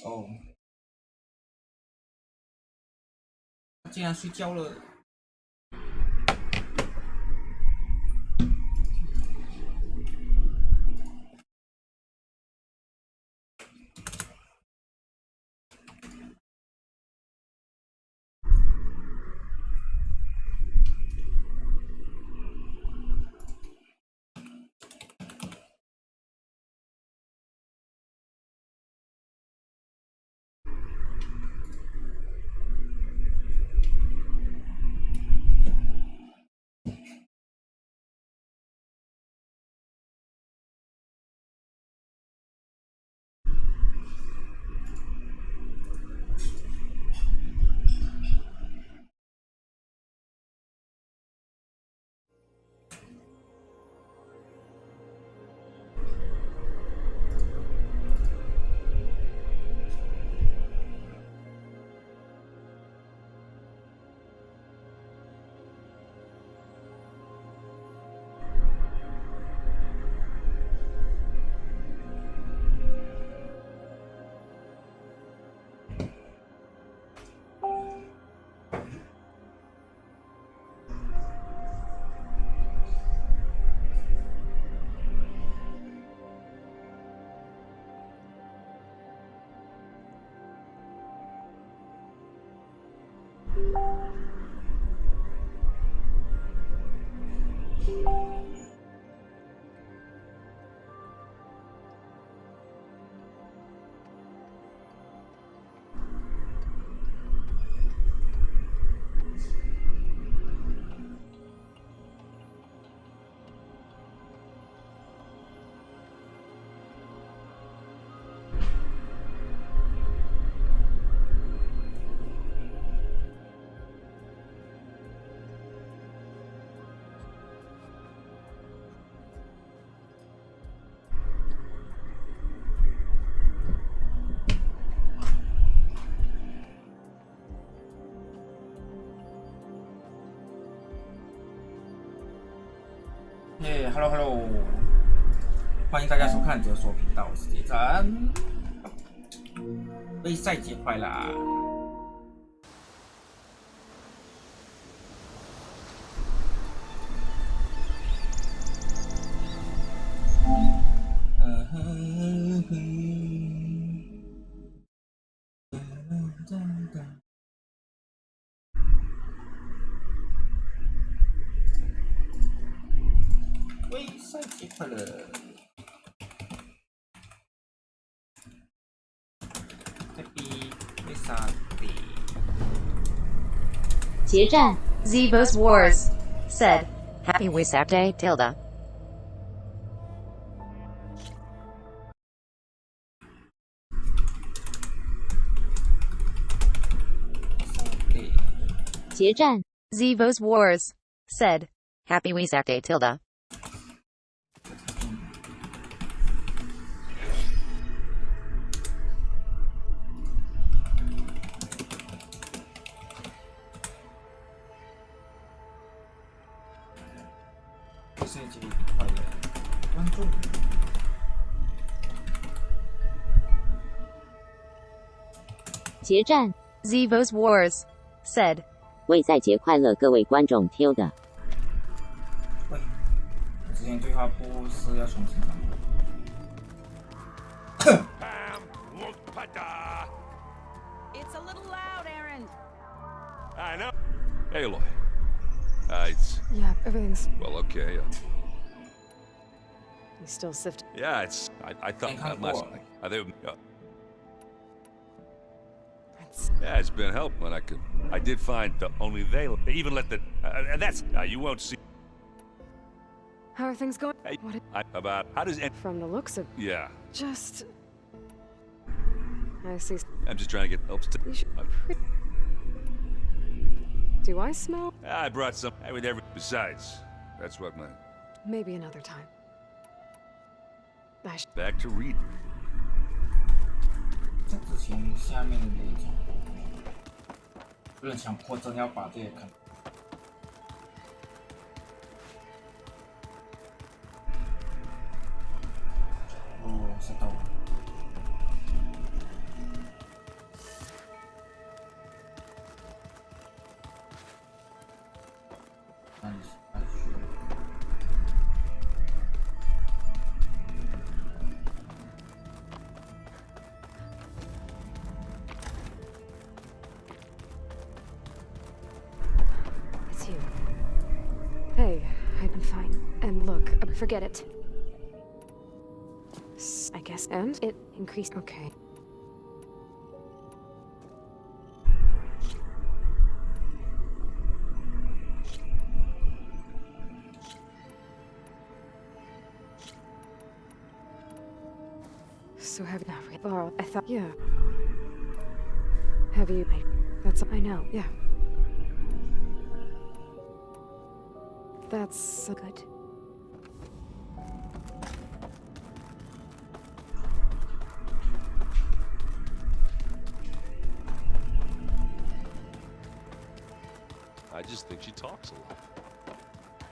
哦，他竟然睡觉了。Hello， 欢迎大家收看解说频道，我是杰森。被赛节快啦！赛节快乐！这边为啥的？结战 Zevos Wars said Happy Wesak Day Tilda. Zevos Wars said Happy Wesak Day Tilda. Zevos Wars said 为赛节快乐，各位观众 Tilda。喂，之前对话不是要重新上吗？It's a little loud, Aaron. I know. Aloy. Yeah, everything's. Well, okay. You still sifting? Yeah, it's. I thought that last night. Yeah, it's been helpful, and I did find the only they even let the. And that's. You won't see. How are things going? Hey, What? About how does it? From the looks of. Yeah. Just. I see. I'm just trying to get help. You should. Do I smell? I brought some with every. Besides, that's what my. Maybe another time. Back to read. 这之前下面的那一种，有点强迫症要把这些看。哦，知道了。Look, forget it. I guess, and it increased. Okay. So have you borrowed? I thought, yeah. Have you? That's I know. Yeah. That's good. I just think she talks a lot.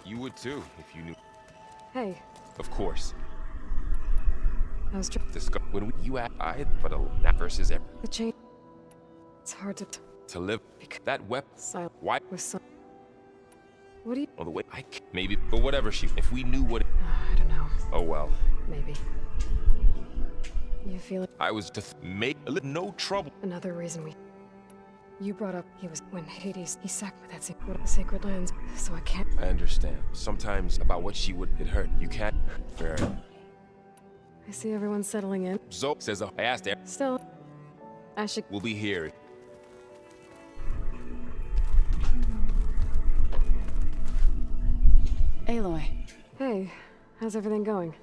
You would too, if you knew. Hey, Of course. I was When you act, but that versus the chain. It's hard to live. That weapon. silent Why? with some. What do you? On the way. Maybe, but whatever she. If we knew what. I don't know. Oh well. Maybe. You feel it? I was to make no trouble. Another reason we. You brought up he was when Hades he sacked with that sacred lands, so I can't. I understand. Sometimes about what she would. It hurt. You can't. Fair. I see everyone settling in. Zoe says I asked her. Still, I should. We'll be here. Aloy, Hey, how's everything going?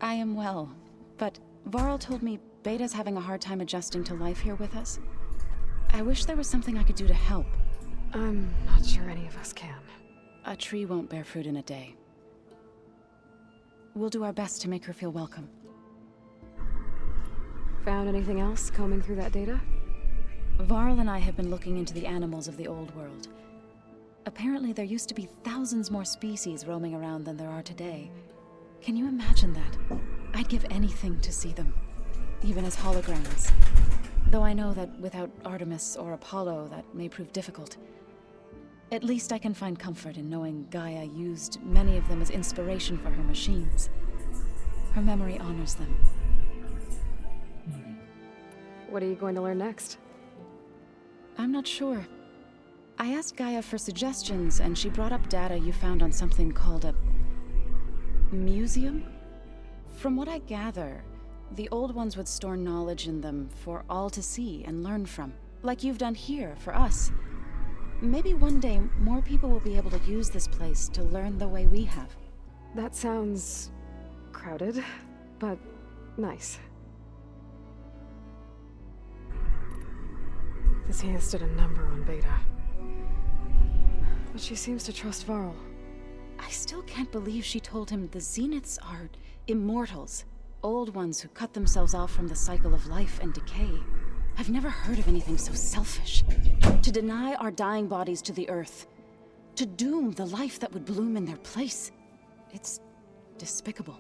I am well, but Varl told me Beta's having a hard time adjusting to life here with us. I wish there was something I could do to help. I'm not sure any of us can. A tree won't bear fruit in a day. We'll do our best to make her feel welcome. Found anything else combing through that data? Varl and I have been looking into the animals of the old world. Apparently there used to be thousands more species roaming around than there are today. Can you imagine that? I'd give anything to see them, even as holograms. Though I know that without Artemis or Apollo, that may prove difficult. At least I can find comfort in knowing Gaia used many of them as inspiration for her machines. Her memory honors them. What are you going to learn next? I'm not sure. I asked Gaia for suggestions, and she brought up data you found on something called a museum? From what I gather, the old ones would store knowledge in them for all to see and learn from, like you've done here for us. Maybe one day more people will be able to use this place to learn the way we have. That sounds crowded, but nice. This has did a number on Beta. But she seems to trust Varl. I still can't believe she told him the Zeniths are immortals. Old ones who cut themselves off from the cycle of life and decay. I've never heard of anything so selfish. To deny our dying bodies to the earth. To doom the life that would bloom in their place. It's despicable.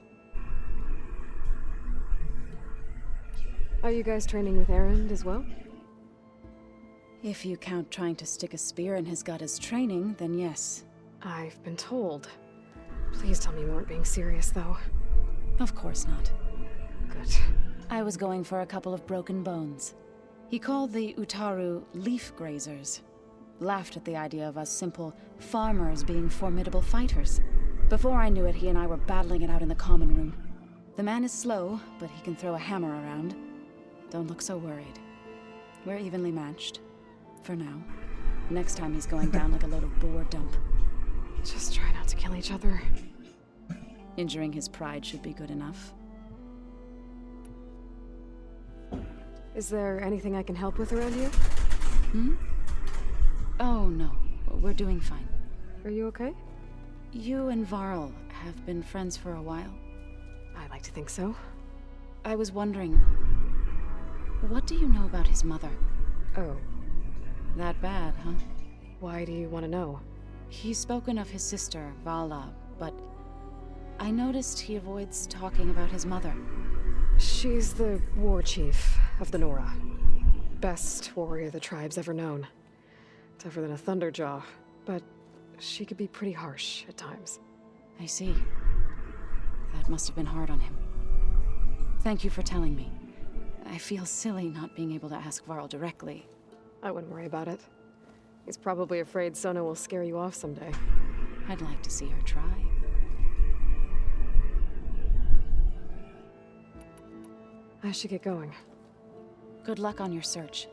Are you guys training with Erend as well? If you count trying to stick a spear in his gut as training, then yes. I've been told. Please tell me you weren't being serious, though. Of course not. Good. I was going for a couple of broken bones. He called the Utaru leaf grazers. Laughed at the idea of us simple farmers being formidable fighters. Before I knew it, he and I were battling it out in the common room. The man is slow, but he can throw a hammer around. Don't look so worried. We're evenly matched. For now. Next time he's going down like a load of boar dump. Just try not to kill each other. Injuring his pride should be good enough. Is there anything I can help with around here? Hmm? Oh, no. We're doing fine. Are you okay? You and Varl have been friends for a while. I like to think so. I was wondering, what do you know about his mother? Oh. That bad, huh? Why do you want to know? He's spoken of his sister, Vala, but I noticed he avoids talking about his mother. She's the war chief of the Nora. Best warrior the tribe's ever known. Tougher than a Thunderjaw, but she could be pretty harsh at times. I see. That must have been hard on him. Thank you for telling me. I feel silly not being able to ask Varl directly. I wouldn't worry about it. He's probably afraid Sona will scare you off someday. I'd like to see her try. I should get going. Good luck on your search.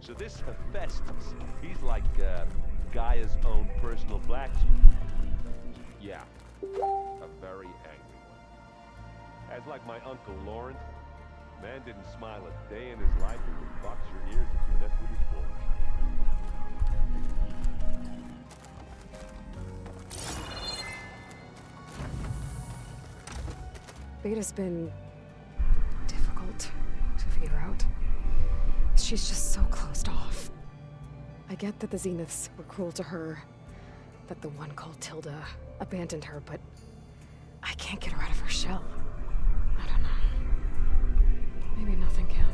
So this Hephaestus, he's like Gaia's own personal blacksmith. Yeah, a very angry one. As like my Uncle Lawrence, man didn't smile a day in his life and would box your ears if you messed with his forge. Beta's been difficult to figure out. She's just so closed off. I get that the Zeniths were cruel to her, that the one called Tilda abandoned her, but I can't get her out of her shell. I don't know. Maybe nothing can.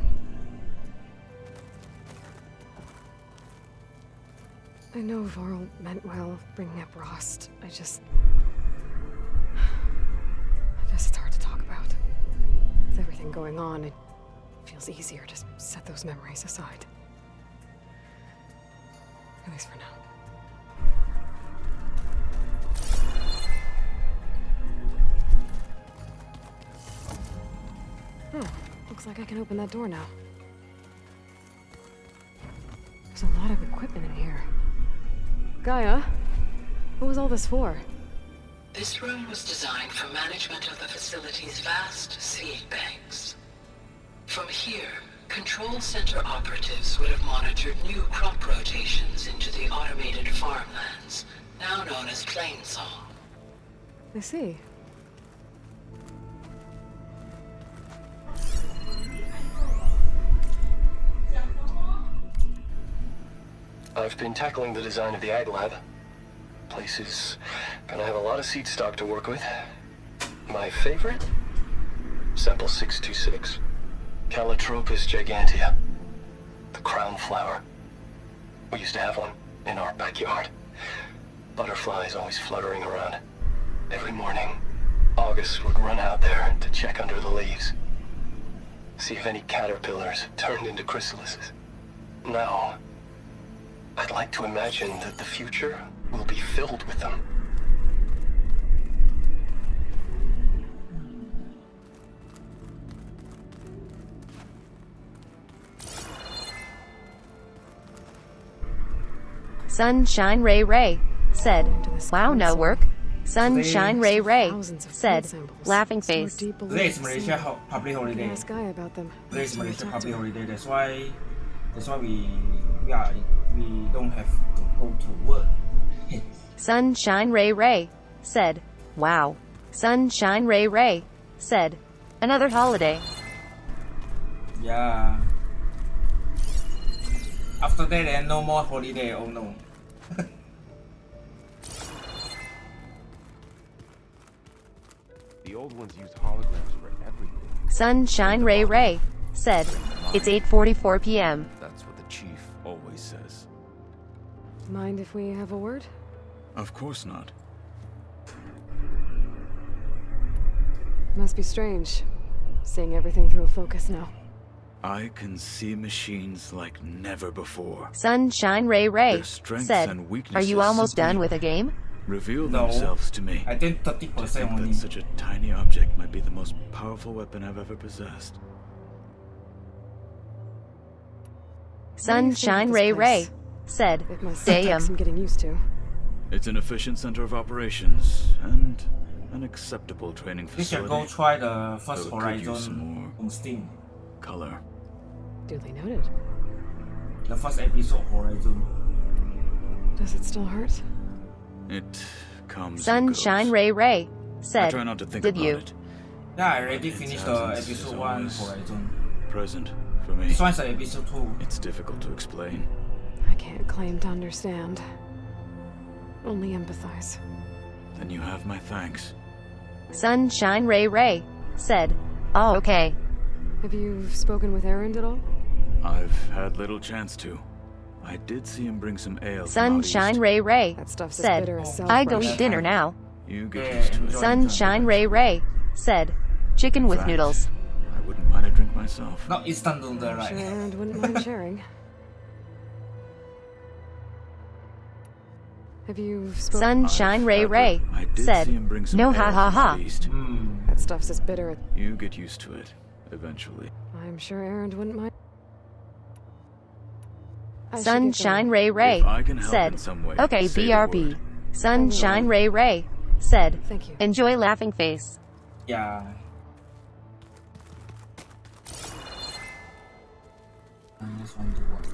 I know Varl meant well bringing up Rost. I guess it's hard to talk about. With everything going on, it feels easier to set those memories aside. At least for now. Looks like I can open that door now. There's a lot of equipment in here. Gaia, what was all this for? This room was designed for management of the facility's vast seed banks. From here, Control Center operatives would have monitored new crop rotations into the automated farmlands, now known as Plainsong. I see. I've been tackling the design of the Ag Lab. Place is gonna have a lot of seed stock to work with. My favorite? Sample 626. Calotropis gigantea. The crown flower. We used to have one in our backyard. Butterflies always fluttering around. Every morning, August would run out there to check under the leaves. See if any caterpillars turned into chrysalises. Now, I'd like to imagine that the future will be filled with them. Sunshine Ray Ray said, "Wow, no work." Sunshine Ray Ray said, laughing face. Today is Malaysia public holiday. Ask Gaia about them. Today is Malaysia public holiday. That's why we don't have to go to work. Sunshine Ray Ray said, "Wow." Sunshine Ray Ray said, "Another holiday." Yeah. After that, then no more holiday. Oh no. The old ones used holograms for everything. Sunshine Ray Ray said, "It's 8:44 p.m. That's what the chief always says. Mind if we have a word? Of course not. Must be strange, seeing everything through a focus now. I can see machines like never before. Sunshine Ray Ray Their strengths said, and weaknesses "Are you almost simply done with the game?" reveal No. themselves to me. I think To 30% think only. that such a tiny object might be the most powerful weapon I've ever possessed. Sunshine Ray Ray said, It must take "Damn." some getting used to. It's an efficient center of operations and an acceptable training We should facility. go try the first Though it could use Horizon some more on Steam. color. Duly noted. The first episode Horizon. Does it still hurt? It comes. Sunshine Ray Ray I said, try not to think "Did about you?" it. Yeah, I already finished the Thousands episode is 1 always Horizon. Present for me. This one's episode 2. It's difficult to explain. I can't claim to understand. Only empathize. Then you have my thanks. Sunshine Ray Ray said, "Oh, okay." Have you spoken with Erend at all? I've had little chance to. I did see him bring some ale. from out Sunshine east. Ray Ray That stuff's as said, bitter as "I go salvaged. eat dinner now." You get used to it. Sunshine Ray Ray said, "Chicken with Fact. noodles." I wouldn't mind a drink myself. No, instant noodle, I'm sure right? Erend wouldn't mind sharing. Have you spoken? Sunshine Ray Ray I did said, see him bring some "No ale ha from ha out ha." east. That stuff's as bitter as... You get used to it, eventually. I'm sure Erend wouldn't mind. I should get Sunshine going. Ray Ray If I can help said, in some way, "Okay, say the BRB." word. Sunshine Ray Ray said, Thank you. "Enjoy laughing face." Yeah. And this one do what?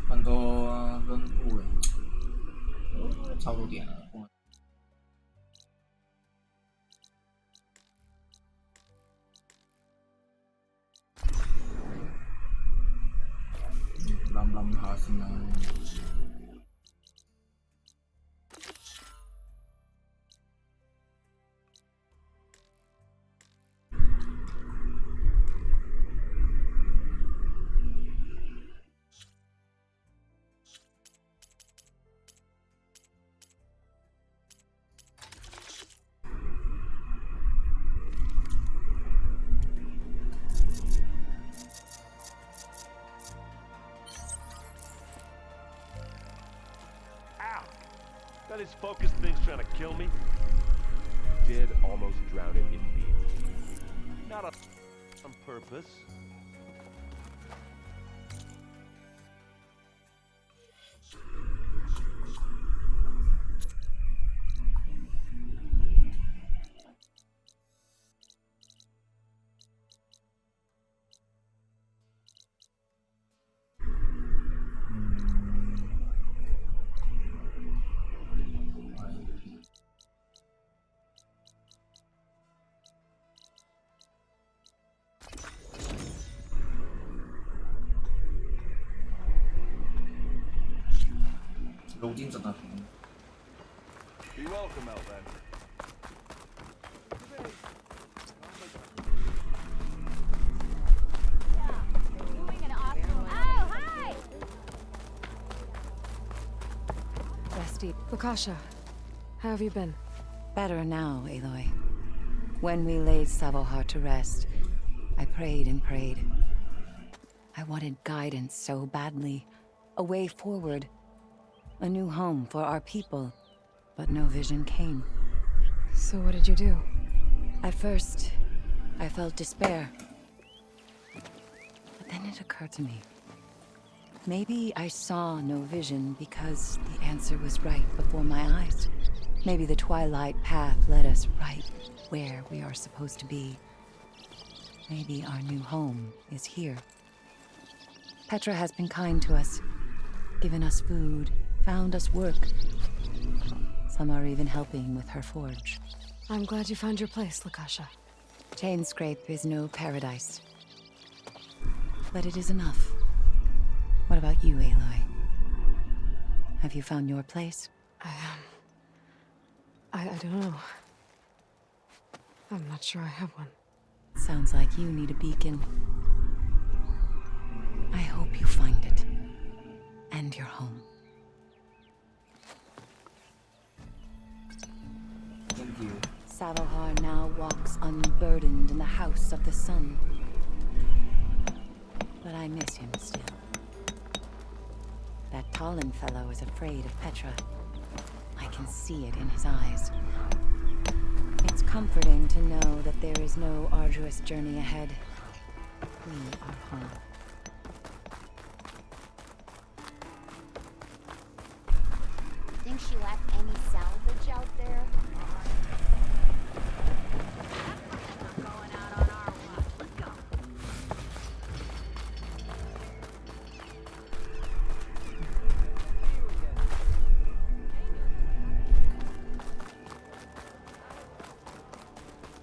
很多任务了，差不多点了。諗下先啦。That is focused thing's trying to kill me. Did almost drown it in beer. Not on purpose.路径真的很。Be welcome, Elven. Bestie. Lukasha, how have you been? Better now, Aloy. When we laid Savohar to rest, I prayed and prayed. I wanted guidance so badly. A way forward. A new home for our people. But no vision came. So what did you do? At first, I felt despair. But then it occurred to me. Maybe I saw no vision because the answer was right before my eyes. Maybe the Twilight Path led us right where we are supposed to be. Maybe our new home is here. Petra has been kind to us, given us food, found us work. Some are even helping with her forge. I'm glad you found your place, Lukasha. Chainscrape is no paradise. But it is enough. What about you, Aloy? Have you found your place? I don't know. I'm not sure I have one. Sounds like you need a beacon. I hope you find it. And your home. Thank you. Savalhar now walks unburdened in the House of the Sun. But I miss him still. That Talon fellow is afraid of Petra. I can see it in his eyes. It's comforting to know that there is no arduous journey ahead. We are home. Think she left any salvage out there?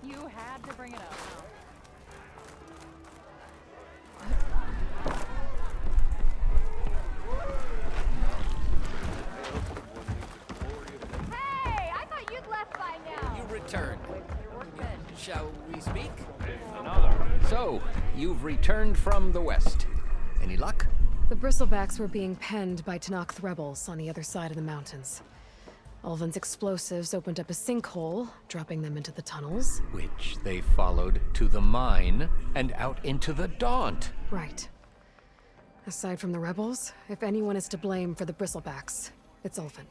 You had to bring it up, huh? Hey, I thought you'd left by now. You returned. Shall we speak? Another. So, you've returned from the west. Any luck? The Bristlebacks were being penned by Tenakth rebels on the other side of the mountains. Ulvin's explosives opened up a sinkhole, dropping them into the tunnels. Which they followed to the mine and out into the Daunt. Right. Aside from the rebels, if anyone is to blame for the Bristlebacks, it's Ulvin.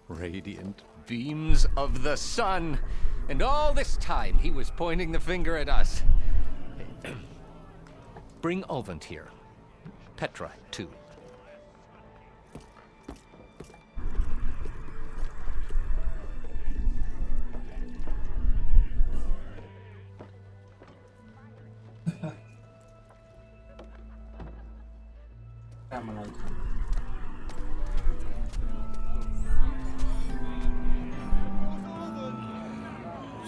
Radiant beams of the sun. And all this time he was pointing the finger at us. Bring Ulvin here. Petra, too.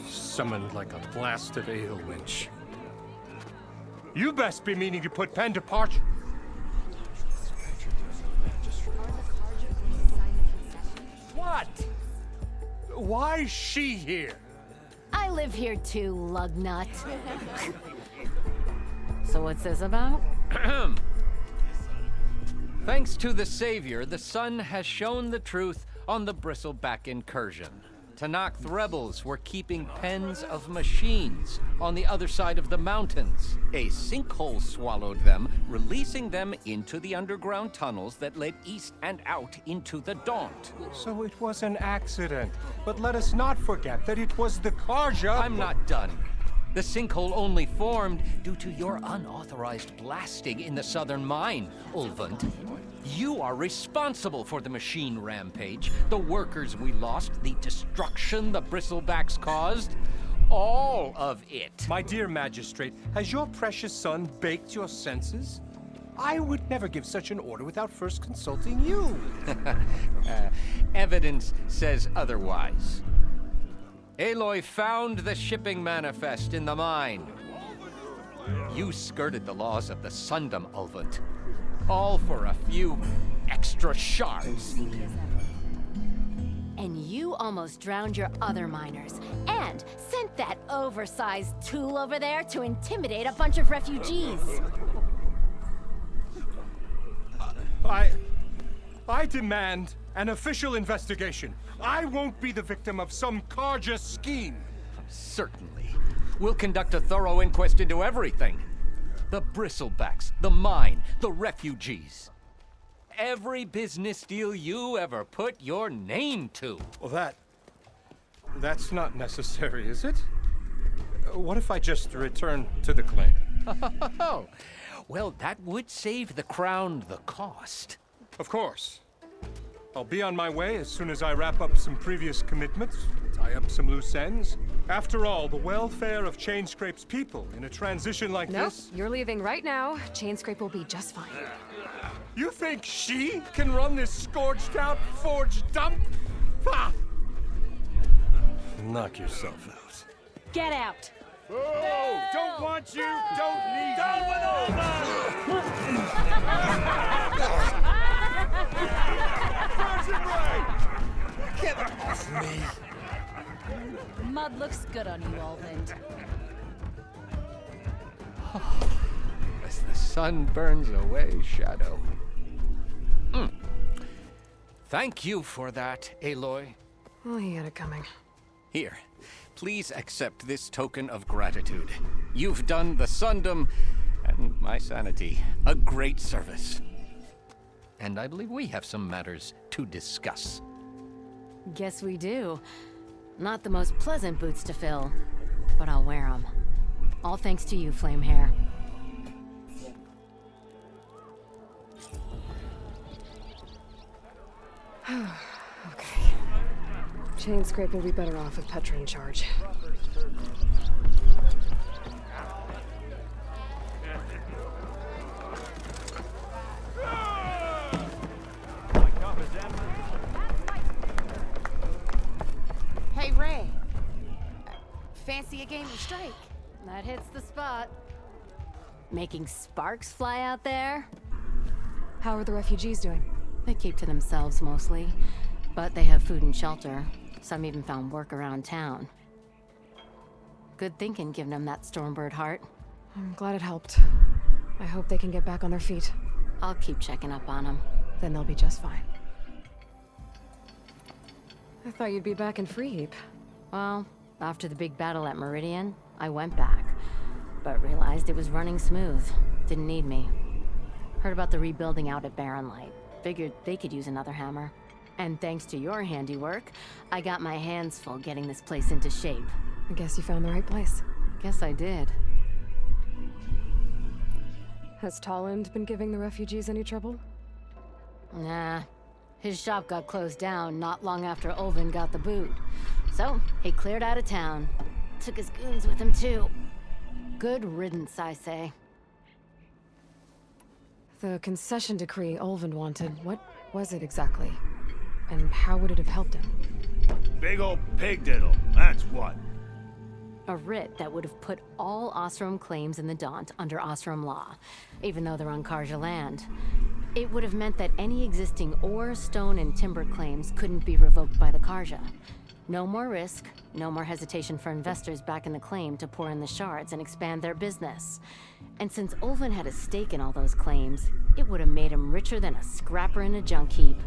Summoned like a blasted ale winch. You best be meaning to put pen to parchment. What? Why is she here? I live here too, lugnut. So what's this about? Thanks to the Savior, the sun has shown the truth on the Bristleback incursion. Tenakth rebels were keeping pens of machines on the other side of the mountains. A sinkhole swallowed them, releasing them into the underground tunnels that led east and out into the Daunt. So it was an accident. But let us not forget that it was the Karja. I'm not done. The sinkhole only formed due to your unauthorized blasting in the southern mine, Ulvin. You are responsible for the machine rampage, the workers we lost, the destruction the Bristlebacks caused. All of it. My dear magistrate, has your precious son baked your senses? I would never give such an order without first consulting you. Evidence says otherwise. Aloy found the shipping manifest in the mine. You skirted the laws of the Sundom, Ulvin. All for a few extra shards. And you almost drowned your other miners, and sent that oversized tool over there to intimidate a bunch of refugees. I demand an official investigation. I won't be the victim of some Karja scheme. Certainly. We'll conduct a thorough inquest into everything. The Bristlebacks, the mine, the refugees. Every business deal you ever put your name to. Well, that's not necessary, is it? What if I just return to the claim? Oh, well, that would save the crown the cost. Of course. I'll be on my way as soon as I wrap up some previous commitments, tie up some loose ends. After all, the welfare of Chainscrape's people in a transition like this... Nope, you're leaving right now. Chainscrape will be just fine. You think she can run this scorched-out, forged dump? Ha! Knock yourself out. Get out! Oh, don't want you, don't need you. Down with all me. Mud looks good on you, Alvind. As the sun burns away shadow. Thank you for that, Aloy. Well, he had it coming. Here, please accept this token of gratitude. You've done the Sundom and my sanity a great service. And I believe we have some matters to discuss. Guess we do. Not the most pleasant boots to fill, but I'll wear them. All thanks to you, Flamehair. Okay. Chainscrape will be better off with Petra in charge. Hey, Ray. Fancy a game of strike? That hits the spot. Making sparks fly out there? How are the refugees doing? They keep to themselves mostly, but they have food and shelter. Some even found work around town. Good thinking, giving them that Stormbird heart. I'm glad it helped. I hope they can get back on their feet. I'll keep checking up on them. Then they'll be just fine. I thought you'd be back in Freeheap. Well, after the big battle at Meridian, I went back, but realized it was running smooth. Didn't need me. Heard about the rebuilding out at Barren Light. Figured they could use another hammer. And thanks to your handiwork, I got my hands full getting this place into shape. I guess you found the right place. Guess I did. Has Tolland been giving the refugees any trouble? Nah. His shop got closed down not long after Ulvin got the boot. So, he cleared out of town. Took his goons with him, too. Good riddance, I say. The concession decree Ulvin wanted, what was it exactly? And how would it have helped him? Big old pig diddle, that's what. A writ that would have put all Osram claims in the Daunt under Osram law, even though they're on Karja land. It would have meant that any existing ore, stone, and timber claims couldn't be revoked by the Karja. No more risk, no more hesitation for investors back in the claim to pour in the shards and expand their business. And since Ulvin had a stake in all those claims, it would have made him richer than a scrapper in a junk heap.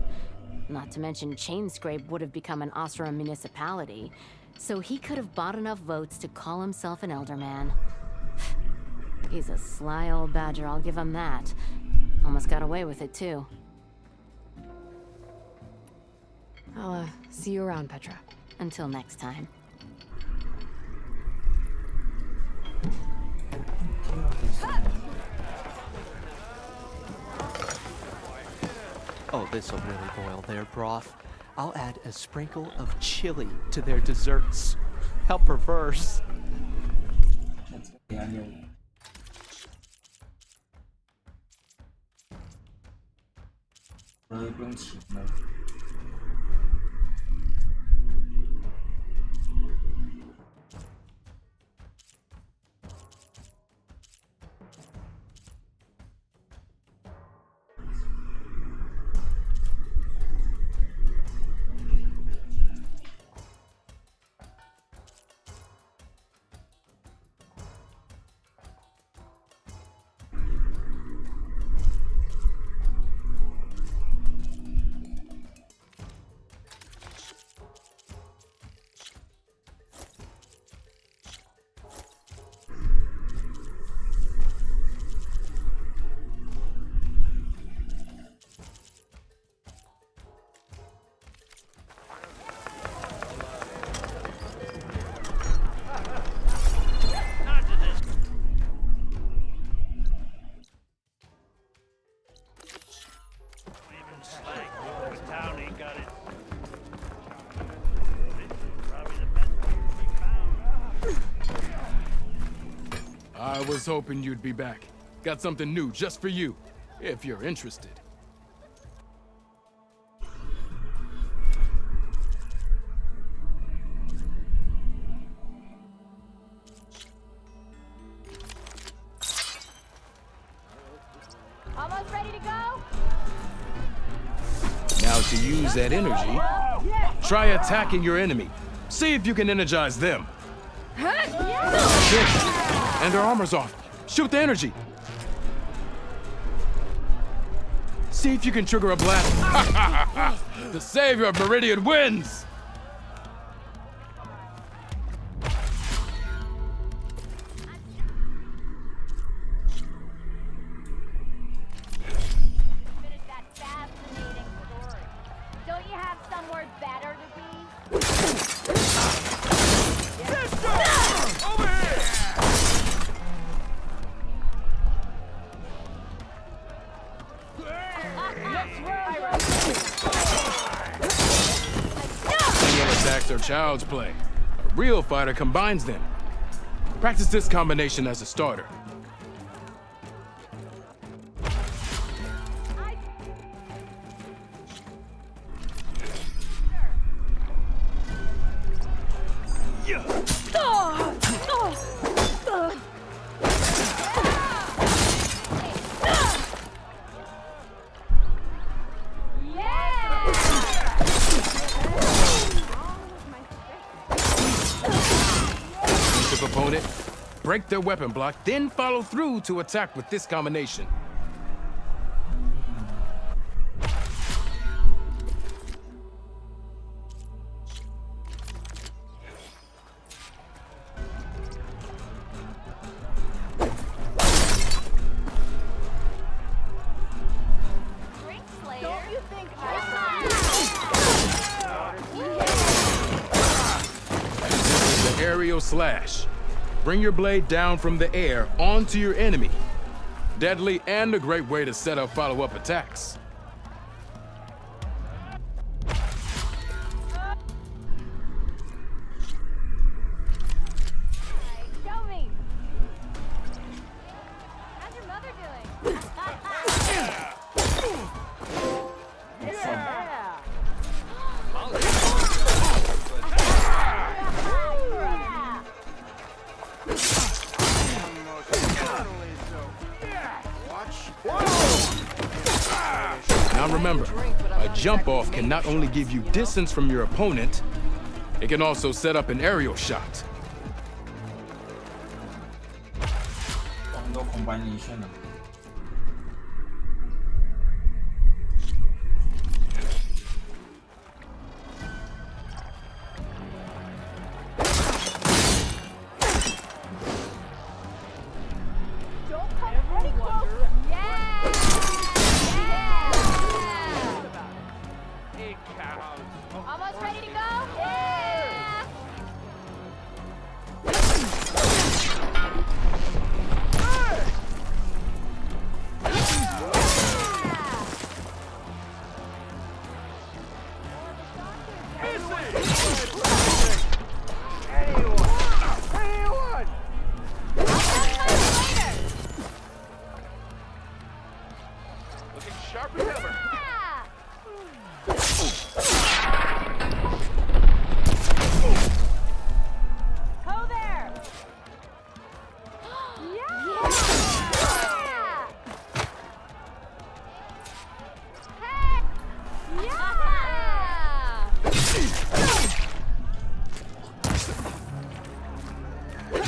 Not to mention Chainscrape would have become an Osram municipality, so he could have bought enough votes to call himself an elderman. He's a sly old badger, I'll give him that. Almost got away with it, too. I'll, see you around, Petra. Until next time. Oh, this'll really boil their broth. I'll add a sprinkle of chili to their desserts. How perverse. I was hoping you'd be back. Got something new just for you, if you're interested. Almost ready to go? Now's to use that energy, try attacking your enemy. See if you can energize them. That's it. And their armor's off. Shoot the energy. See if you can trigger a blast. The savior of Meridian wins! Attacks are child's play. A real fighter combines them. Practice this combination as a starter. Opponent, break their weapon block, then follow through to attack with this combination. The aerial slash. Bring your blade down from the air onto your enemy. Deadly and a great way to set up follow-up attacks. Show me. How's your mother doing? Now remember, a jump off can not only give you distance from your opponent, it can also set up an aerial shot. Almost ready to go? Yeah! Looking sharp as ever. Go there! Yeah! Hey! Yeah! Go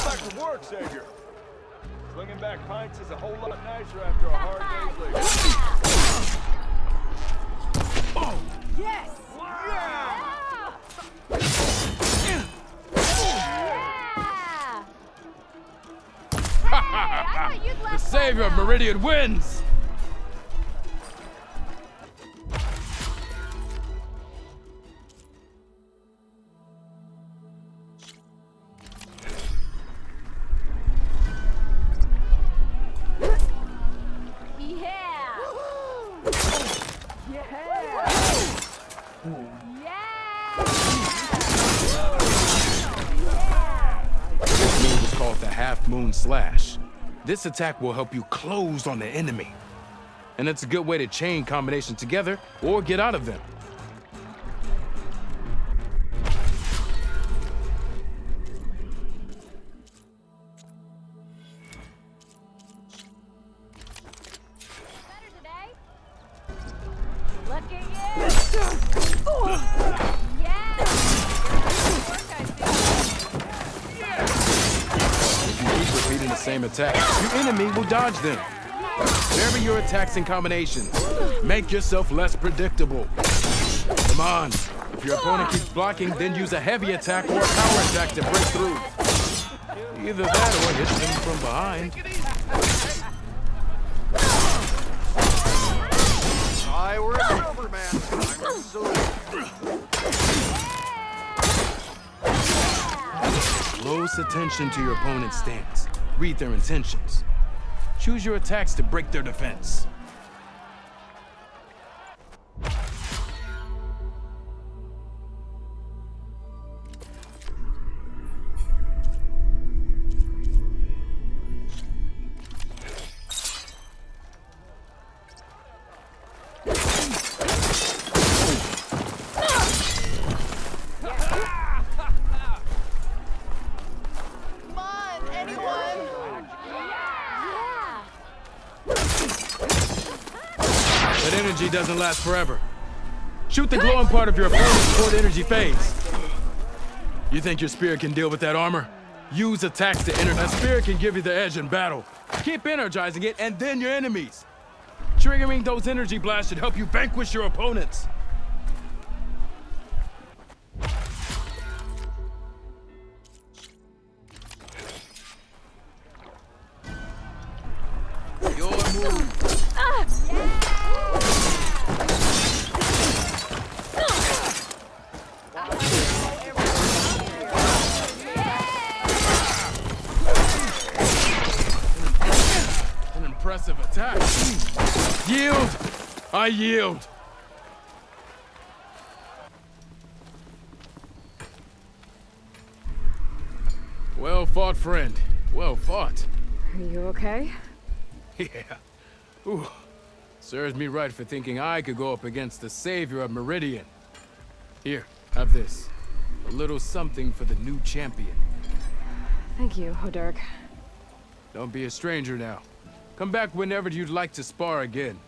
back to work, Savior. Swinging back pints is a whole lot nicer after a hard day's labor. Oh! Yes! The savior of Meridian wins! This move is called the half-moon slash. This attack will help you close on the enemy. And it's a good way to chain combinations together or get out of them. Looking If you keep repeating the same attack, your enemy will dodge them. Vary your attacks and combinations. Make yourself less predictable. Come on. If your opponent keeps blocking, then use a heavy attack or a power attack to break through. Either that or hit them from behind. I were a silver man. I'm a silver. Close attention to your opponent's stance. Read their intentions. Choose your attacks to break their defense. That energy doesn't last forever. Shoot the glowing part of your opponent before the energy fades. You think your spirit can deal with that armor? Use attacks to enter. That spirit can give you the edge in battle. Keep energizing it, and then your enemies. Triggering those energy blasts should help you vanquish your opponents. Your move. An impressive attack. Yield! I yield. Well fought, friend. Well fought. Are you okay? Yeah. Ooh. Serves me right for thinking I could go up against the savior of Meridian. Here, have this. A little something for the new champion. Thank you, Hodurk. Don't be a stranger now. Come back whenever you'd like to spar again.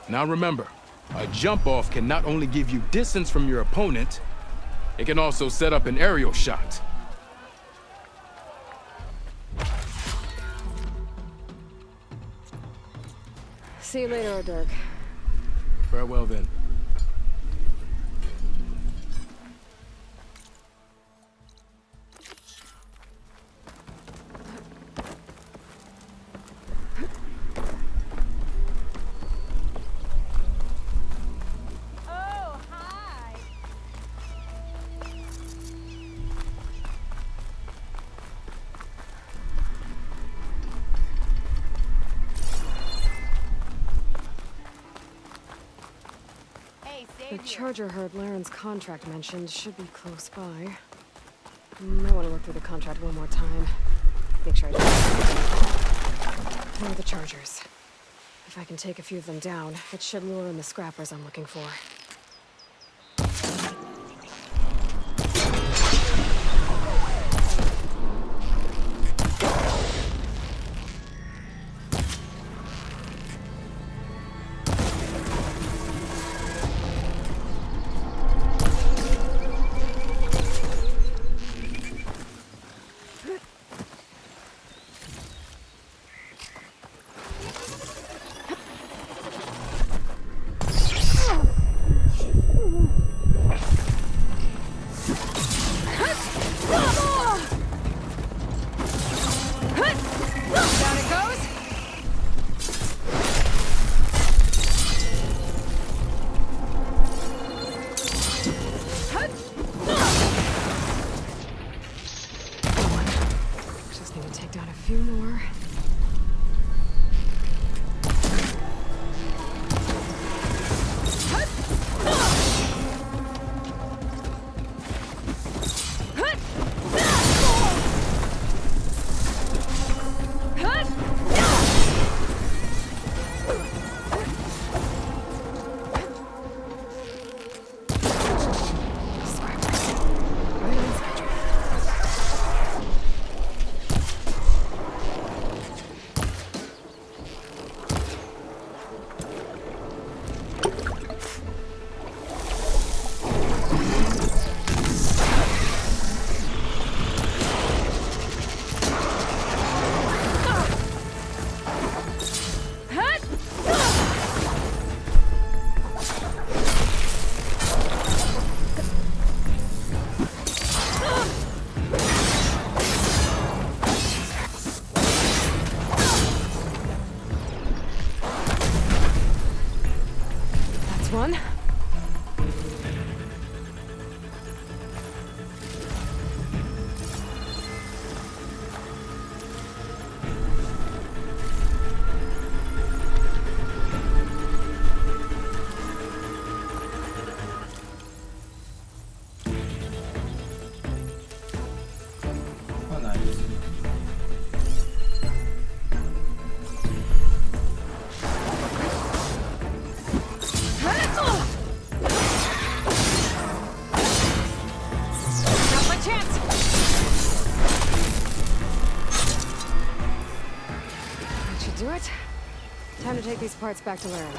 Now remember, a jump off can not only give you distance from your opponent, it can also set up an aerial shot. See you later, Dirk. Farewell then. Oh, hi. The charger herd Laren's contract mentioned should be close by. Might want to look through the contract one more time. Make sure I don't... Where are the chargers? If I can take a few of them down, it should lure in the scrappers I'm looking for. One. Time to take these parts back to land.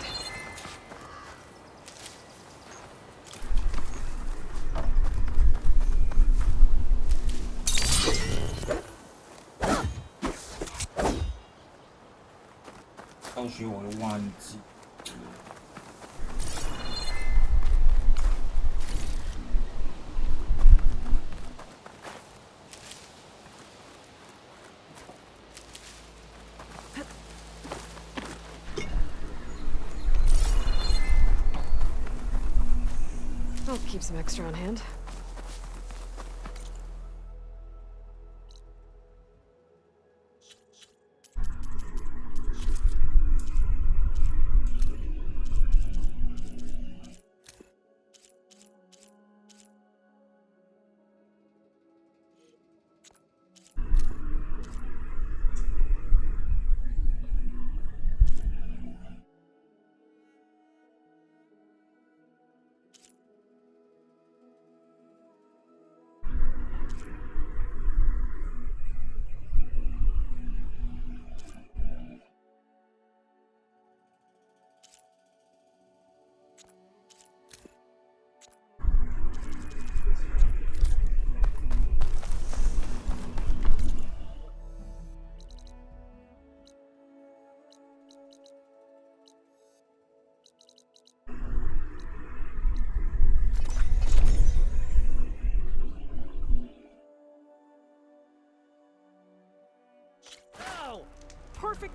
I'll keep some extra on hand.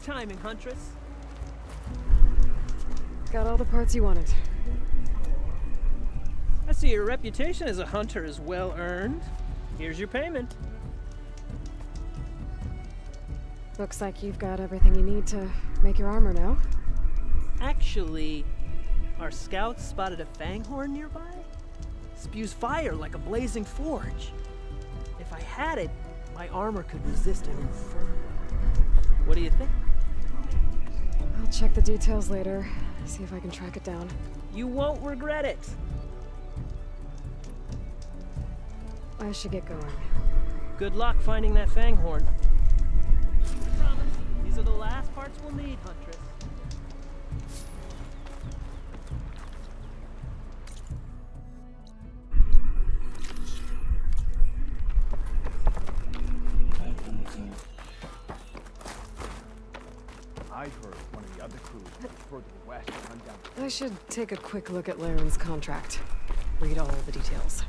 Perfect timing, Huntress. Got all the parts you wanted. I see your reputation as a hunter is well earned. Here's your payment. Looks like you've got everything you need to make your armor now. Actually, our scouts spotted a fanghorn nearby. Spews fire like a blazing forge. If I had it, my armor could resist an inferno. What do you think? I'll check the details later, see if I can track it down. You won't regret it. I should get going. Good luck finding that fanghorn. I promise, these are the last parts we'll need, Huntress. I heard one of the other crews further west run down. I should take a quick look at Laren's contract. Read all the details.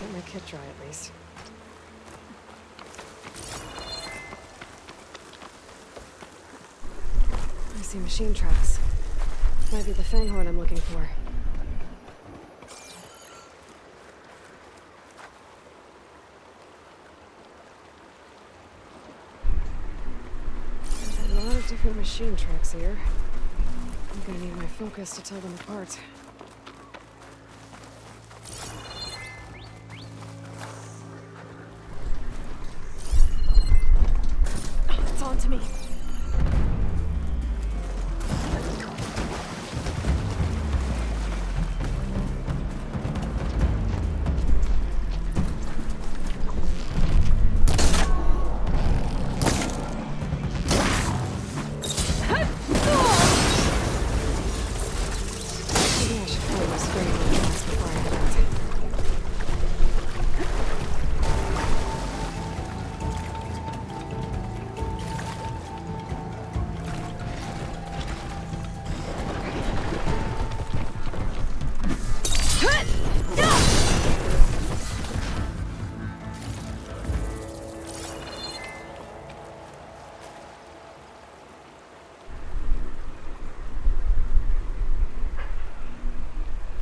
Get my kit dry at least. I see machine tracks. Might be the fanghorn I'm looking for. There's a lot of different machine tracks here. I'm gonna need my focus to tell them apart. It's on to me.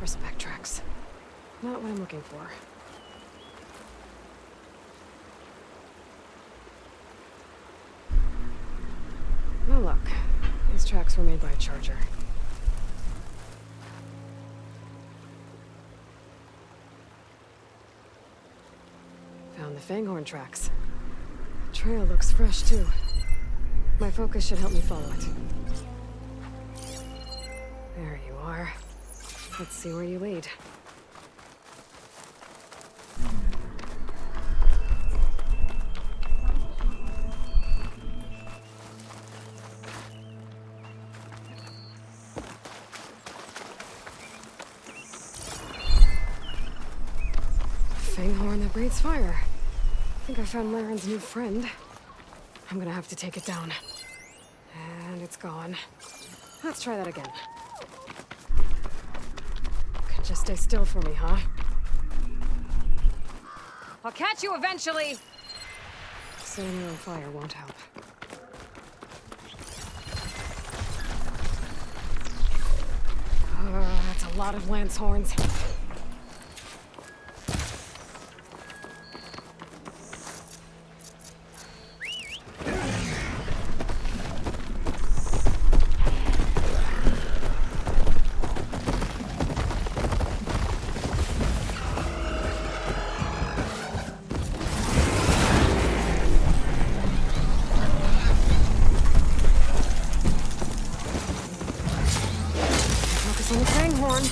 Bristleback tracks. Not what I'm looking for. No luck. These tracks were made by a charger. Found the fanghorn tracks. The trail looks fresh too. My focus should help me follow it. There you are. Let's see where you lead. Fanghorn that breathes fire. I think I found Laren's new friend. I'm gonna have to take it down. And it's gone. Let's try that again. Just stay still for me, huh? I'll catch you eventually! Setting her on fire won't help. That's a lot of lance horns. Focus on the fanghorn.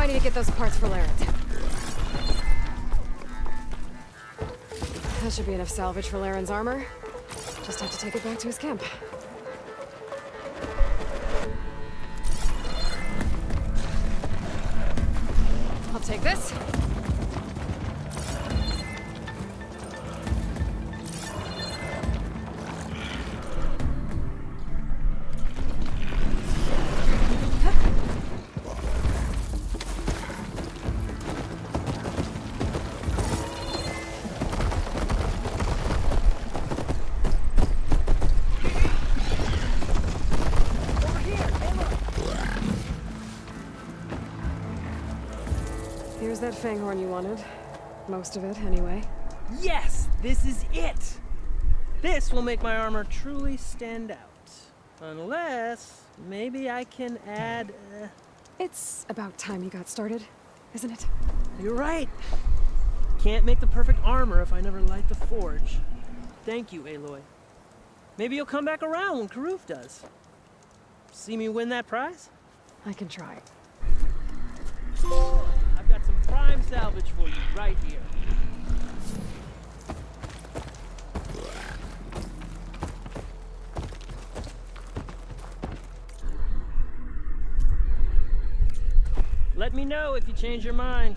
I need to get those parts for Larrett. That should be enough salvage for Laren's armor. Just have to take it back to his camp. I'll take this. Here's that fanghorn you wanted. Most of it, anyway. Yes! This is it! This will make my armor truly stand out. Unless, maybe I can add, It's about time you got started, isn't it? You're right. Can't make the perfect armor if I never light the forge. Thank you, Aloy. Maybe you'll come back around when Karuf does. See me win that prize? I can try. I've got some prime salvage for you right here. Let me know if you change your mind.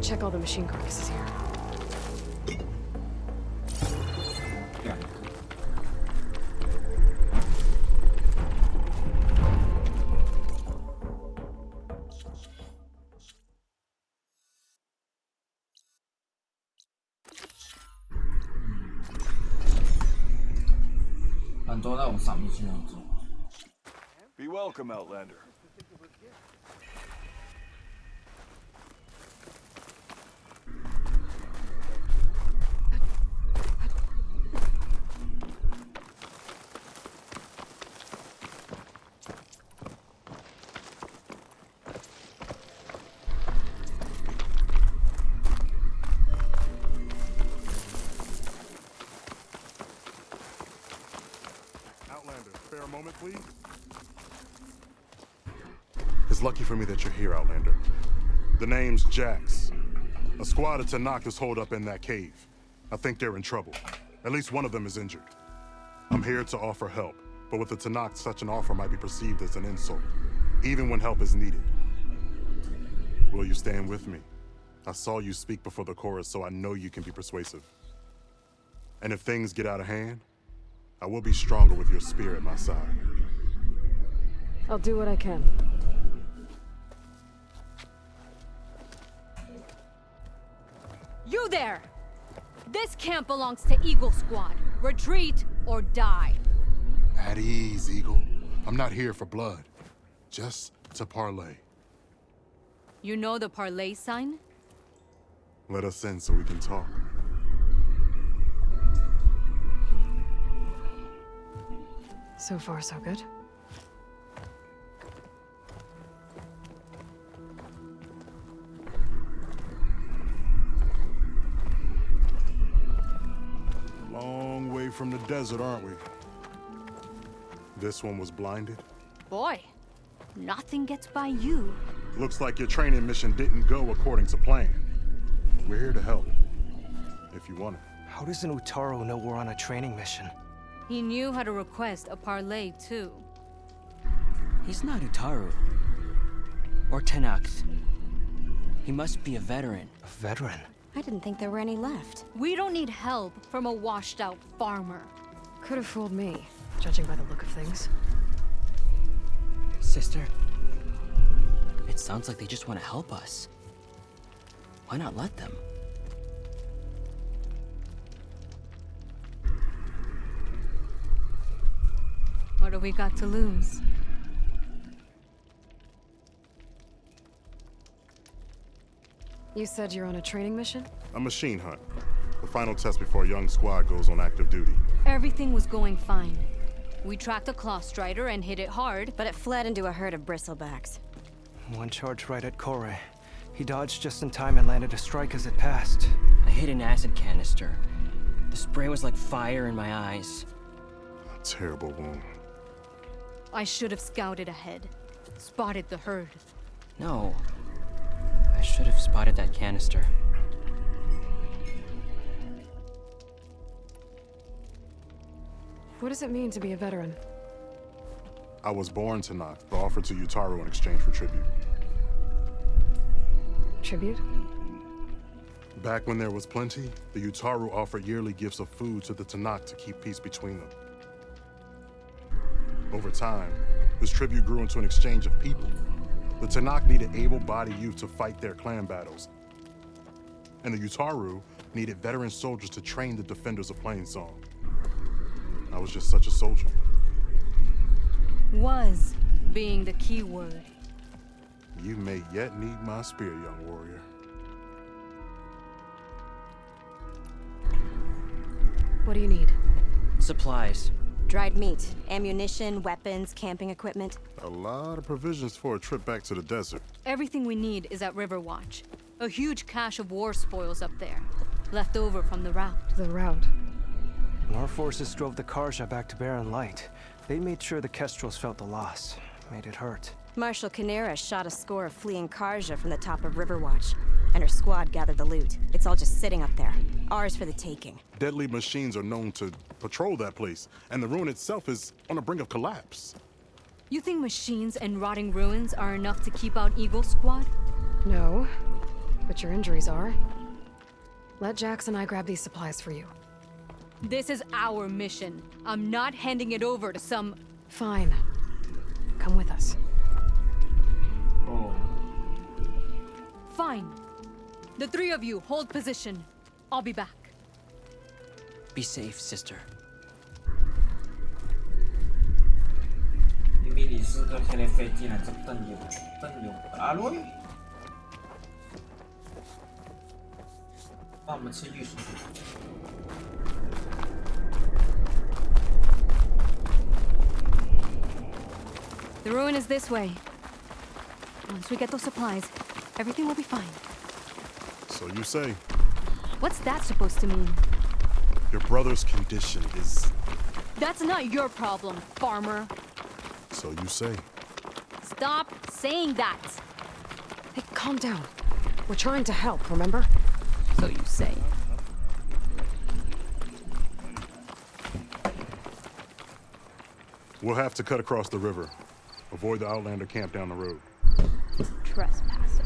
check all the machine carcasses here. Yeah. Be welcome, Outlander. Spare a moment, please. It's lucky for me that you're here, Outlander. The name's Jax. A squad of Tanakh is holed up in that cave. I think they're in trouble. At least one of them is injured. I'm here to offer help, but with the Tanakh, such an offer might be perceived as an insult, even when help is needed. Will you stand with me? I saw you speak before the chorus, so I know you can be persuasive. And if things get out of hand, I will be stronger with your spear at my side. I'll do what I can. You there! This camp belongs to Eagle Squad. Retreat or die. At ease, Eagle. I'm not here for blood. Just to parlay. You know the parlay sign? Let us in so we can talk. So far, so good. Long way from the desert, aren't we? This one was blinded? Boy, nothing gets by you. Looks like your training mission didn't go according to plan. We're here to help, if you want it. How does an Utaru know we're on a training mission? He knew how to request a parlay, too. He's not Utaru. Or Tanakh. He must be a veteran. A veteran? I didn't think there were any left. We don't need help from a washed-out farmer. Could have fooled me, judging by the look of things. Sister, it sounds like they just want to help us. Why not let them? What do we got to lose? You said you're on a training mission? A machine hunt. The final test before a young squad goes on active duty. Everything was going fine. We tracked a claw strider and hit it hard, but it fled into a herd of bristlebacks. One charge right at Kore. He dodged just in time and landed a strike as it passed. I hit an acid canister. The spray was like fire in my eyes. A terrible wound. I should have scouted ahead. Spotted the herd. No. I should have spotted that canister. What does it mean to be a veteran? I was born Tanakh, but offered to Utaru in exchange for tribute. Tribute? Back when there was plenty, the Utaru offered yearly gifts of food to the Tanakh to keep peace between them. Over time, this tribute grew into an exchange of people. The Tanakh needed able-bodied youth to fight their clan battles. And the Utaru needed veteran soldiers to train the defenders of Plainsong. I was just such a soldier. Was being the key word. You may yet need my spear, young warrior. What do you need? Supplies. Dried meat, ammunition, weapons, camping equipment. A lot of provisions for a trip back to the desert. Everything we need is at Riverwatch. A huge cache of war spoils up there. Left over from the rout. The rout? Our forces drove the Karja back to Barren Light. They made sure the Kestrels felt the loss. Made it hurt. Marshal Canera shot a score of fleeing Karja from the top of Riverwatch, and her squad gathered the loot. It's all just sitting up there. Ours for the taking. Deadly machines are known to patrol that place, and the ruin itself is on the brink of collapse. You think machines and rotting ruins are enough to keep out Eagle Squad? No. but your injuries are. Let Jax and I grab these supplies for you. This is our mission. I'm not handing it over to some... Fine. Come with us. Oh. Fine. The three of you hold position. I'll be back. Be safe, sister. 明明你是个黑的飞，竟然这么瞪有阿洛伊。帮我们吃玉薯。The ruin is this way. Once we get those supplies, everything will be fine. So you say. What's that supposed to mean? Your brother's condition is... That's not your problem, farmer. So you say. Stop saying that. Hey, calm down. We're trying to help, remember? So you say. We'll have to cut across the river. Avoid the Outlander camp down the road. Trespassers.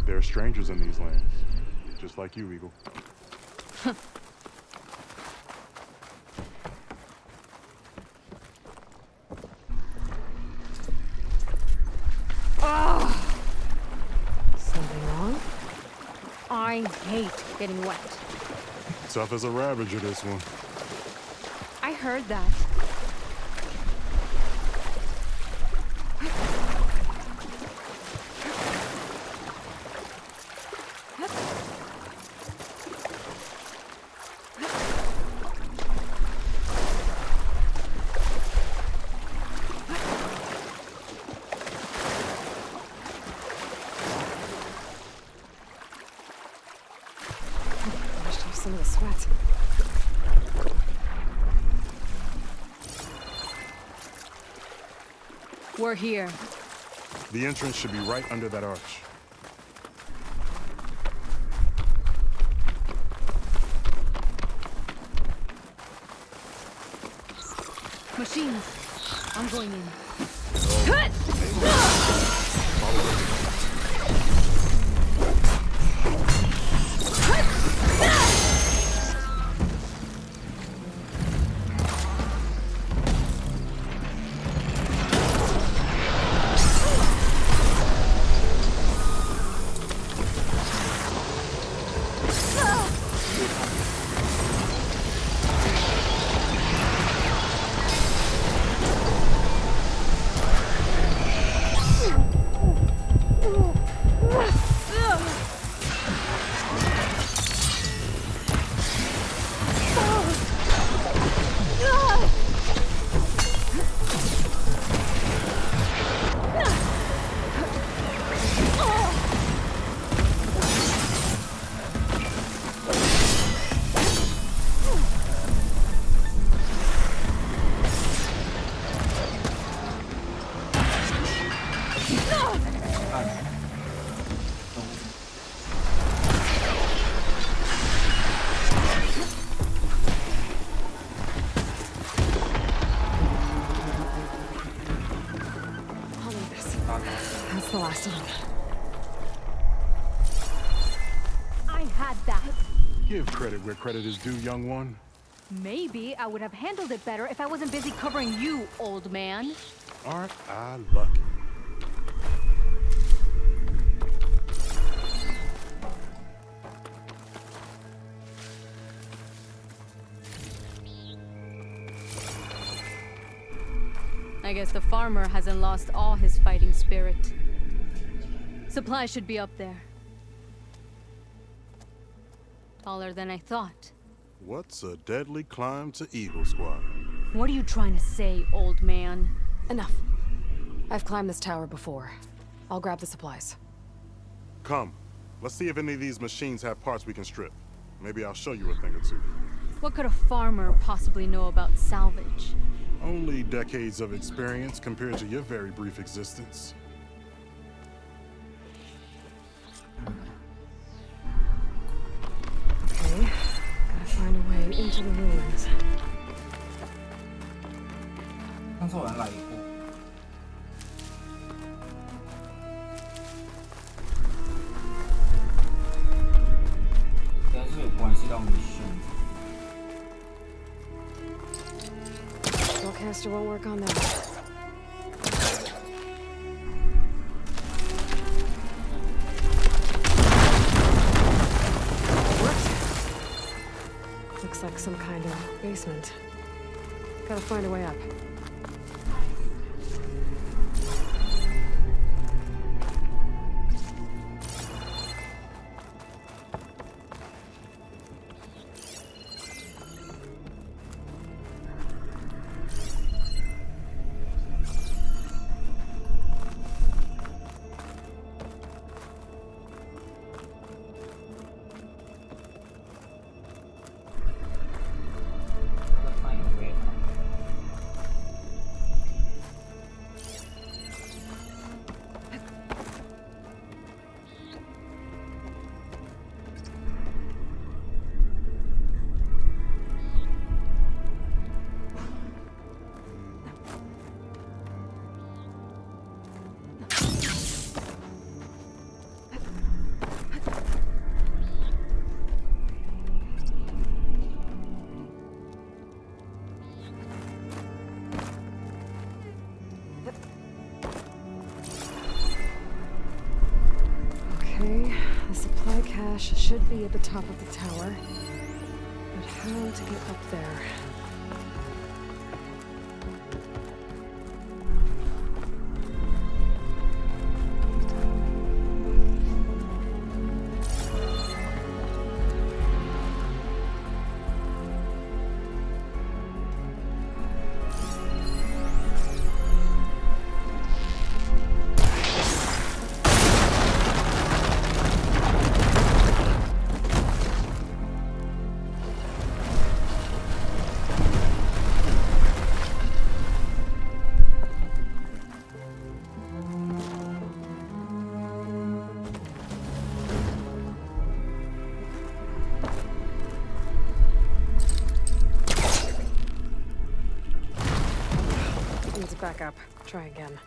There are strangers in these lands. Just like you, Eagle. Something wrong? I hate getting wet. Tough as a ravager, this one. I heard that. Washed off some of the sweat. We're here. The entrance should be right under that arch. Machines. I'm going in. That's the last one. I had that. Give credit where credit is due, young one. Maybe I would have handled it better if I wasn't busy covering you, old man. Aren't I lucky? I guess the farmer hasn't lost all his fighting spirit. Supplies should be up there. Taller than I thought. What's a deadly climb to Eagle Squad? What are you trying to say, old man? Enough. I've climbed this tower before. I'll grab the supplies. Come. Let's see if any of these machines have parts we can strip. Maybe I'll show you a thing or two. What could a farmer possibly know about salvage? Only decades of experience compared to your very brief existence. Okay, gotta find a way into the ruins. 上次有人来过。Thruster won't work on that. Looks like some kind of basement. Gotta find a way up. The supply cache should be at the top of the tower. But how to get up there? Back up. Try again.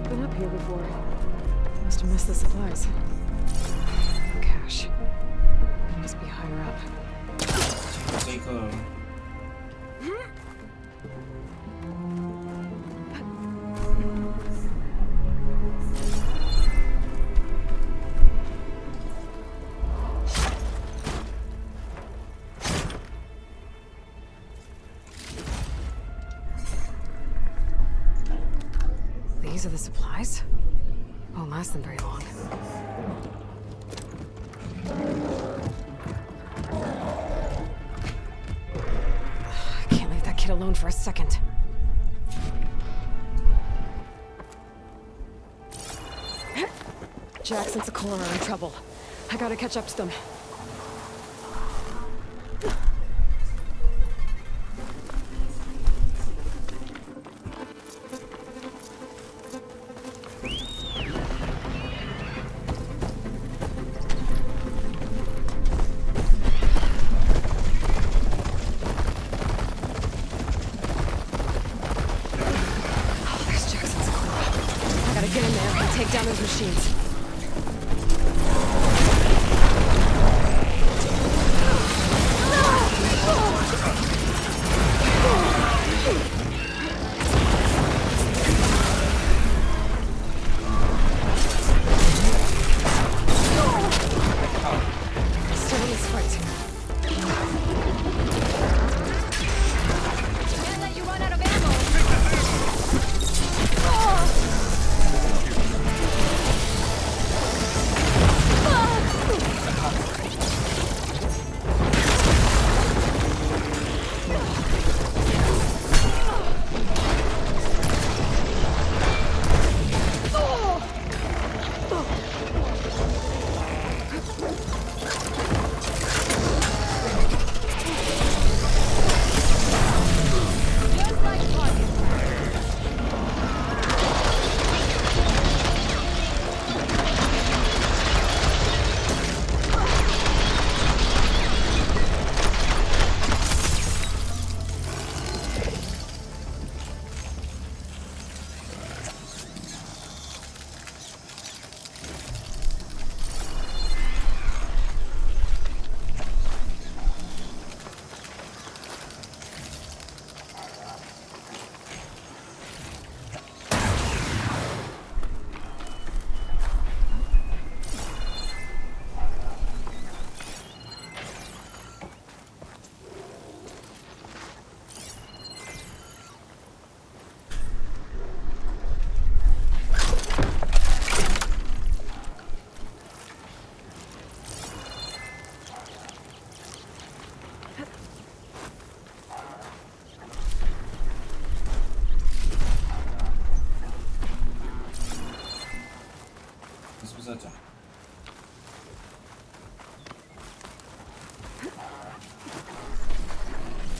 been up here before. Must have missed the supplies. No cash. Must be higher up. 这个。 These are the supplies? Won't last them very long. I can't leave that kid alone for a second. Jax and Sakura are in trouble. I gotta catch up to them. Take down those machines. Still in this fight. Can't let you run out of ammo.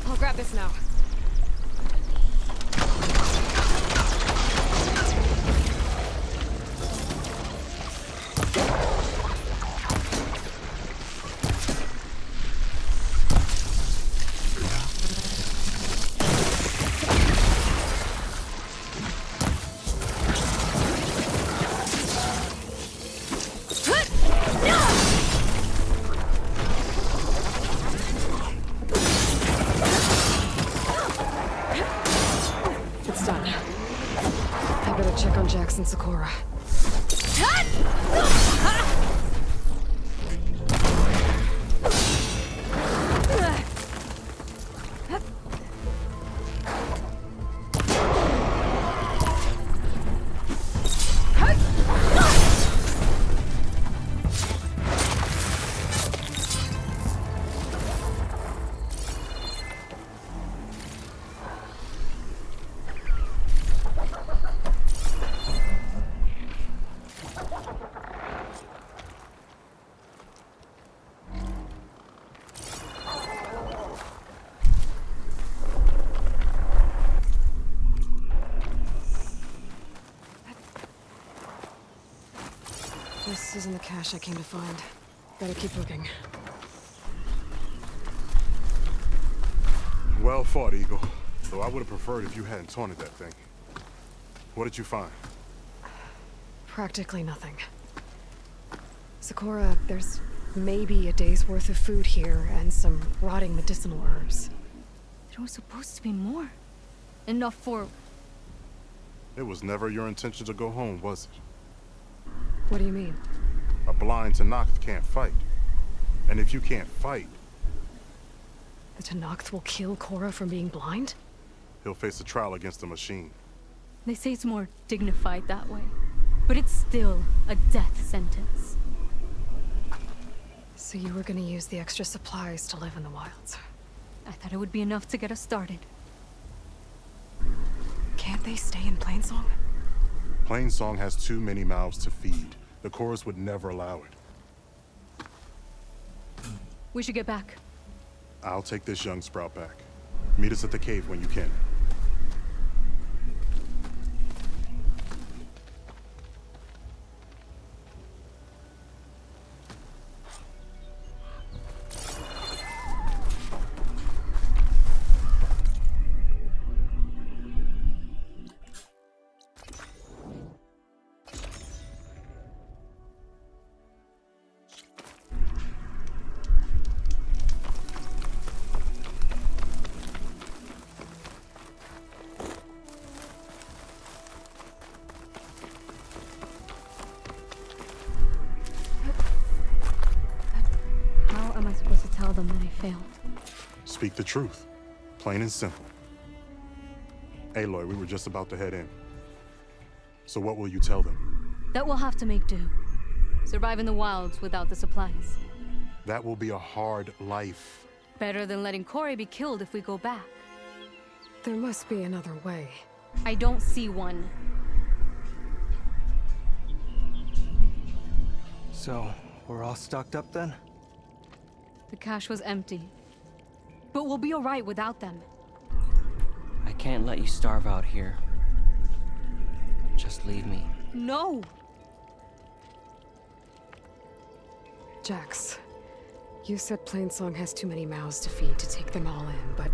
I'll grab this now. Jax and Sakura. This isn't the cache I came to find. Better keep looking. Well fought, Eagle. Though I would have preferred if you hadn't taunted that thing. What did you find? Practically nothing. Sakura, there's maybe a day's worth of food here and some rotting medicinal herbs. There was supposed to be more. Enough for... It was never your intention to go home, was it? What do you mean? A blind Tenakth can't fight. And if you can't fight... The Tenakth will kill Korra from being blind? He'll face a trial against the machine. They say it's more dignified that way. But it's still a death sentence. So you were gonna use the extra supplies to live in the wilds? I thought it would be enough to get us started. Can't they stay in Plainsong? Plainsong has too many mouths to feed. The chorus would never allow it. We should get back. I'll take this young sprout back. Meet us at the cave when you can. Tell them that I failed. Speak the truth. Plain and simple. Aloy, we were just about to head in. So what will you tell them? That we'll have to make do. Survive in the wilds without the supplies. That will be a hard life. Better than letting Corey be killed if we go back. There must be another way. I don't see one. So, we're all stocked up then? The cache was empty. But we'll be alright without them. I can't let you starve out here. Just leave me. No! Jax, you said Plainsong has too many mouths to feed to take them all in, but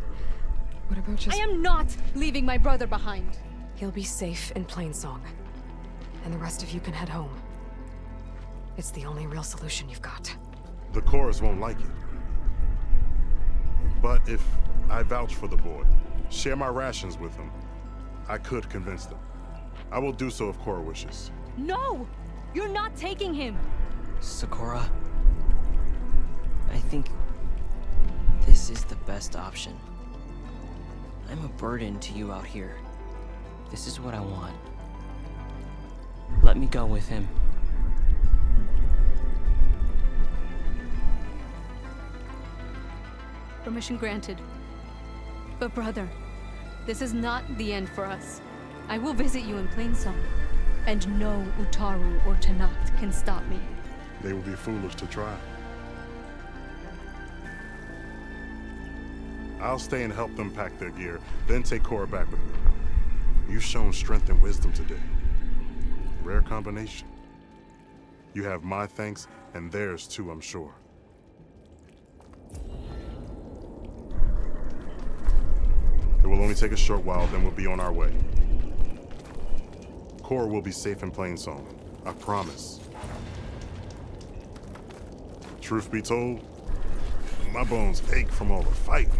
what about just... I am not leaving my brother behind! He'll be safe in Plainsong, and the rest of you can head home. It's the only real solution you've got. The chorus won't like it. But if I vouch for the boy, share my rations with him, I could convince them. I will do so if Korra wishes. No! You're not taking him! Sakura, I think this is the best option. I'm a burden to you out here. This is what I want. Let me go with him. Permission granted. But brother, this is not the end for us. I will visit you in Plainsong, and no Utaru or Tenakth can stop me. They would be foolish to try. I'll stay and help them pack their gear, then take Korra back with me. You've shown strength and wisdom today. Rare combination. You have my thanks, and theirs too, I'm sure. It will only take a short while, then we'll be on our way. Korra will be safe in Plainsong. I promise. Truth be told, my bones ache from all the fighting.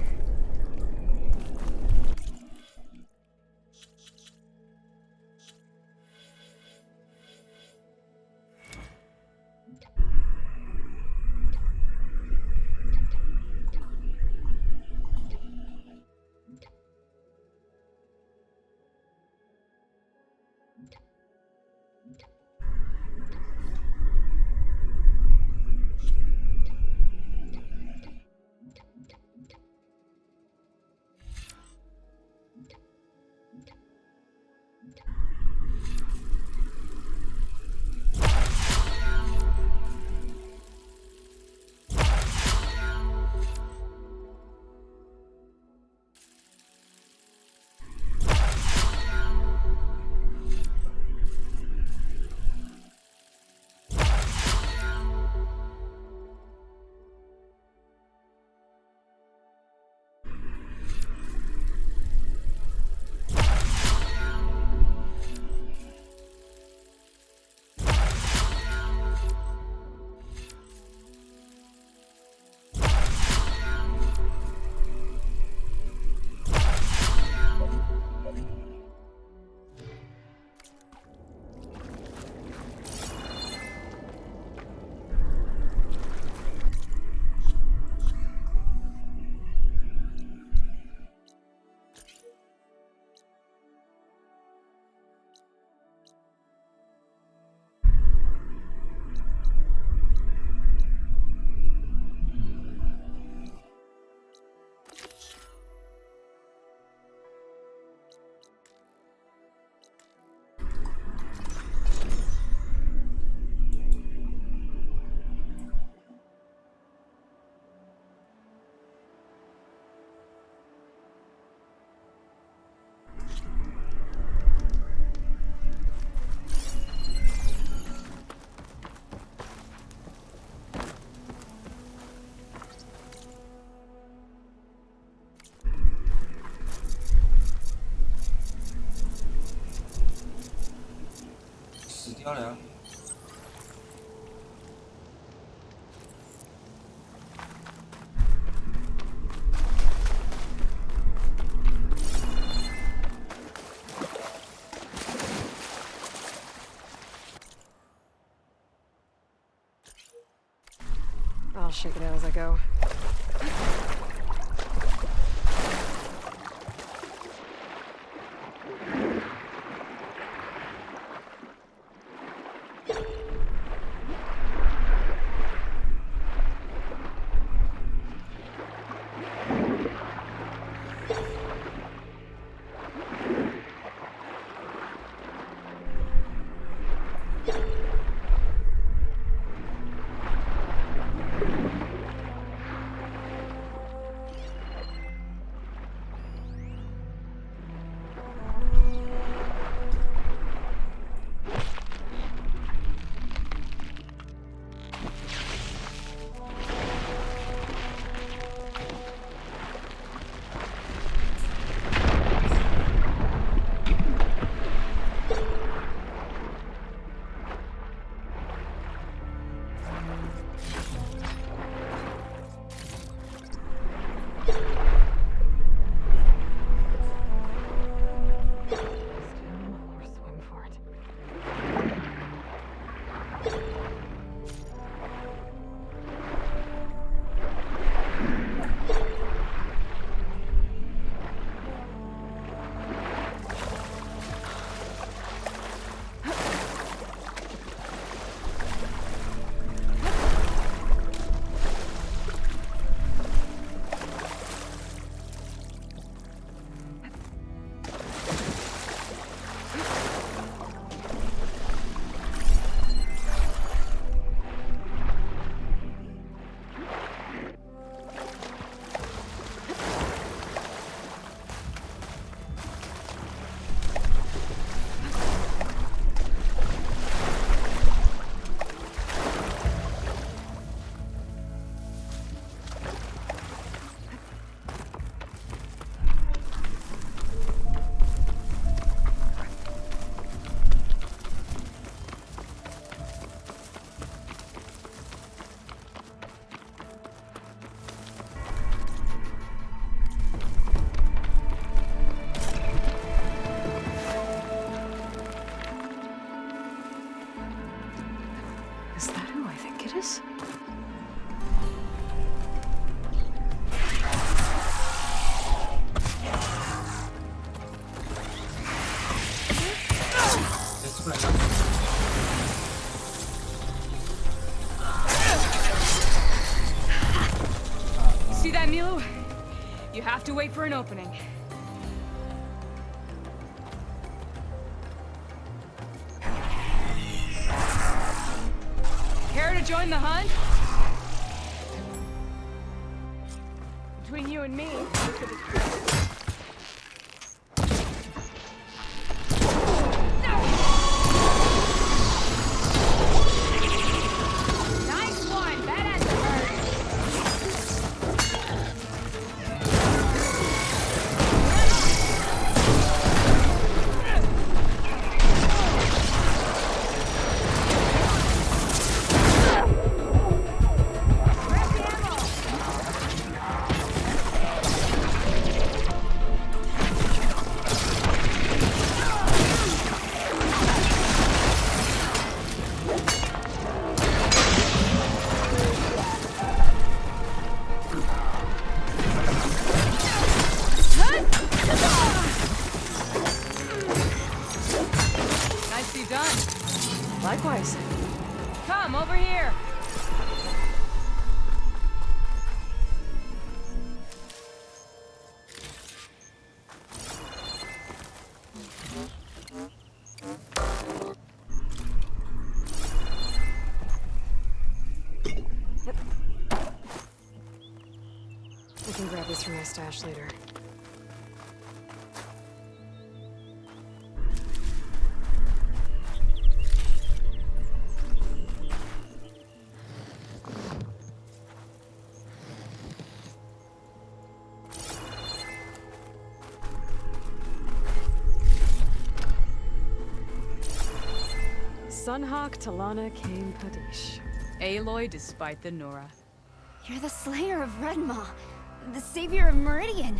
地方来了。I'll shake it out as I go. Is that who I think it is? See that, Milo? You have to wait for an opening. Care to join the hunt? Between you and me, this could be nice one! Badass bird! Nicely done. Likewise. Come over here. I can grab this from my stash later. Sunhawk Talana Kane Padish. Aloy despite the Nora. You're the slayer of Redmaw, the savior of Meridian.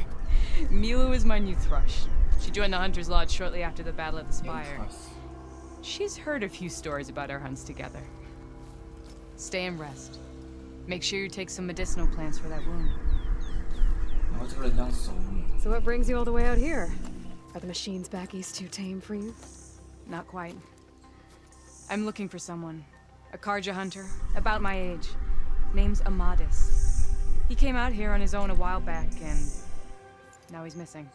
Milu is my new thrush. She joined the Hunter's Lodge shortly after the Battle of the Spire. She's heard a few stories about our hunts together. Stay and rest. Make sure you take some medicinal plants for that wound. So what brings you all the way out here? Are the machines back east too tame for you? Not quite. I'm looking for someone. A Karja hunter, about my age. Name's Amadis. He came out here on his own a while back, and now he's missing.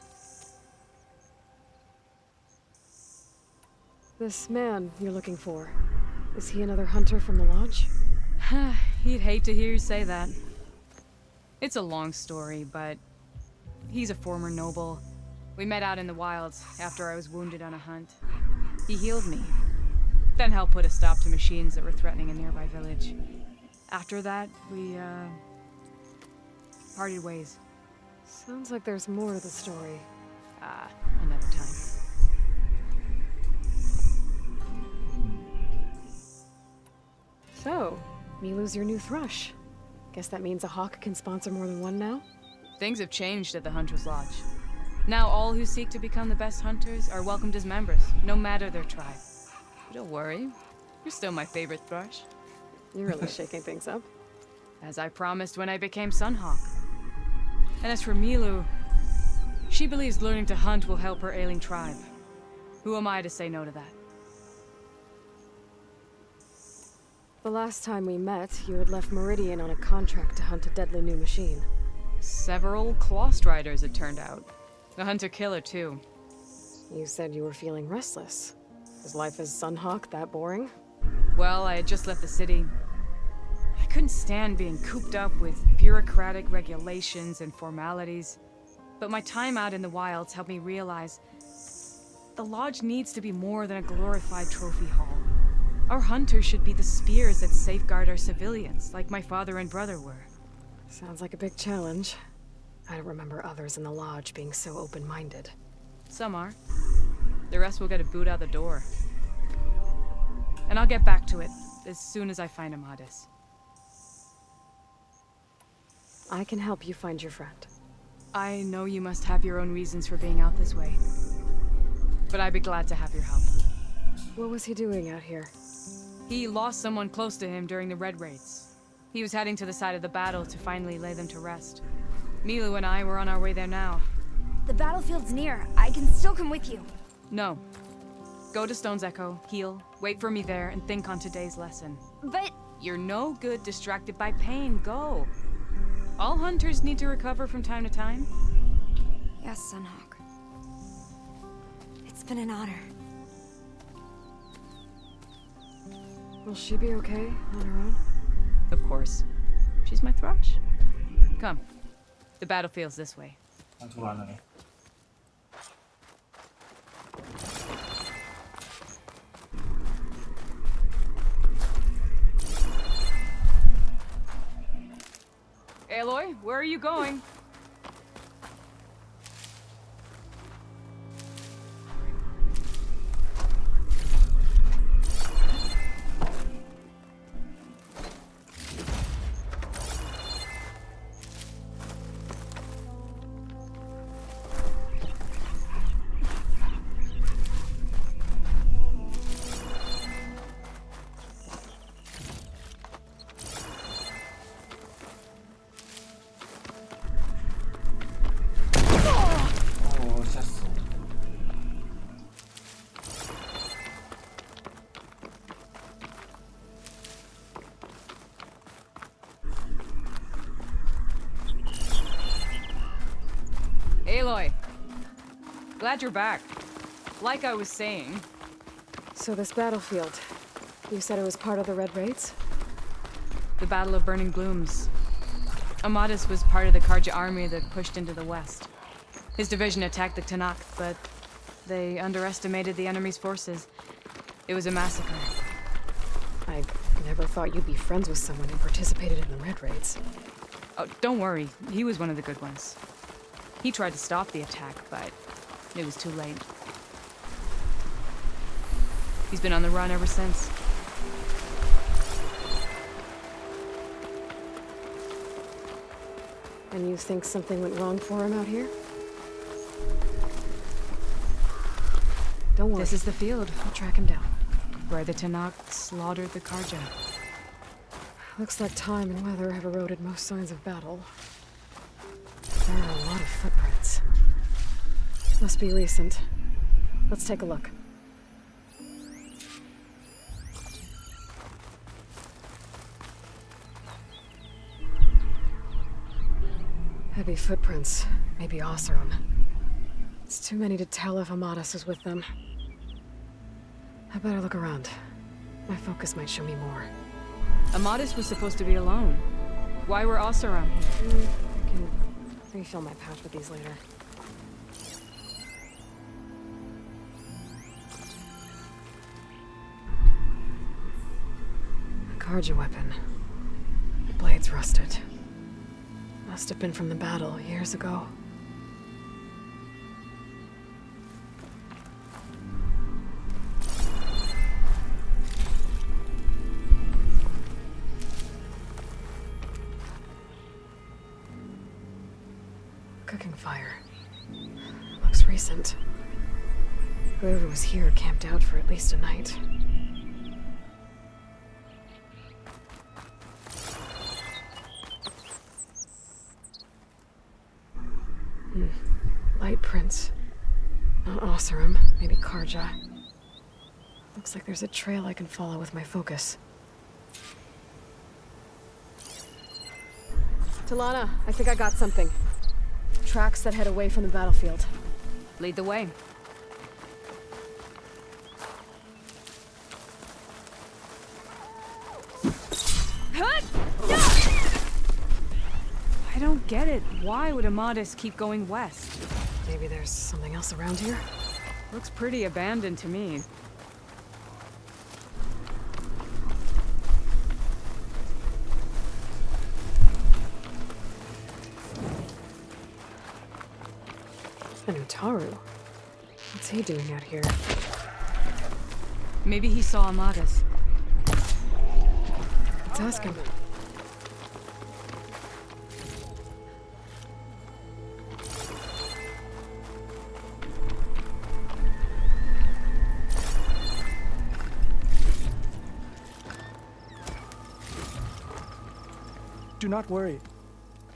This man you're looking for, is he another hunter from the lodge? He'd hate to hear you say that. It's a long story, but he's a former noble. We met out in the wilds after I was wounded on a hunt. He healed me, then helped put a stop to machines that were threatening a nearby village. After that, we, parted ways. Sounds like there's more to the story. Another time. So, Milu's your new thrush. Guess that means a hawk can sponsor more than one now? Things have changed at the Hunter's Lodge. Now all who seek to become the best hunters are welcomed as members, no matter their tribe. Don't worry, you're still my favorite thrush. You're really shaking things up. As I promised when I became Sunhawk. And as for Milu, she believes learning to hunt will help her ailing tribe. Who am I to say no to that? The last time we met, you had left Meridian on a contract to hunt a deadly new machine. Several Clost Riders, it turned out. A hunter-killer, too. You said you were feeling restless. Is life as Sunhawk that boring? Well, I had just left the city. I couldn't stand being cooped up with bureaucratic regulations and formalities. But my time out in the wilds helped me realize the lodge needs to be more than a glorified trophy hall. Our hunters should be the spears that safeguard our civilians, like my father and brother were. Sounds like a big challenge. I don't remember others in the lodge being so open-minded. Some are. The rest will get a boot out the door. And I'll get back to it as soon as I find Amadis. I can help you find your friend. I know you must have your own reasons for being out this way. But I'd be glad to have your help. What was he doing out here? He lost someone close to him during the Red Raids. He was heading to the side of the battle to finally lay them to rest. Milu and I were on our way there now. The battlefield's near. I can still come with you. No. Go to Stone's Echo, heal, wait for me there, and think on today's lesson. But... You're no good distracted by pain. Go. All hunters need to recover from time to time. Yes, Sunhawk. It's been an honor. Will she be okay on her own? Of course. She's my thrush. Come. The battlefield's this way. Aloy, where are you going? Aloy, glad you're back. Like I was saying... So this battlefield, you said it was part of the Red Raids? The Battle of Burning Glooms. Amadis was part of the Karja army that pushed into the west. His division attacked the Tanakh, but they underestimated the enemy's forces. It was a massacre. I never thought you'd be friends with someone who participated in the Red Raids. Oh, don't worry. He was one of the good ones. He tried to stop the attack, but it was too late. He's been on the run ever since. And you think something went wrong for him out here? Don't worry. This is the field. I'll track him down. Where the Tanakh slaughtered the Karja. Looks like time and weather have eroded most signs of battle. There are a lot of footprints. Must be recent. Let's take a look. Heavy footprints. Maybe Oseram. It's too many to tell if Amadas is with them. I better look around. My focus might show me more. Amadas was supposed to be alone. Why were Oseram here? I can refill my pouch with these later. A Karja weapon. The blade's rusted. Must have been from the battle years ago. Cooking fire. Looks recent. Whoever was here camped out for at least a night. Light prints. Not Oseram, maybe Karja. Looks like there's a trail I can follow with my focus. Talana, I think I got something. Tracks that head away from the battlefield. Lead the way. I don't get it. Why would Amadas keep going west? Maybe there's something else around here? Looks pretty abandoned to me. An Utaru? What's he doing out here? Maybe he saw Amadas. Let's ask him. Do not worry.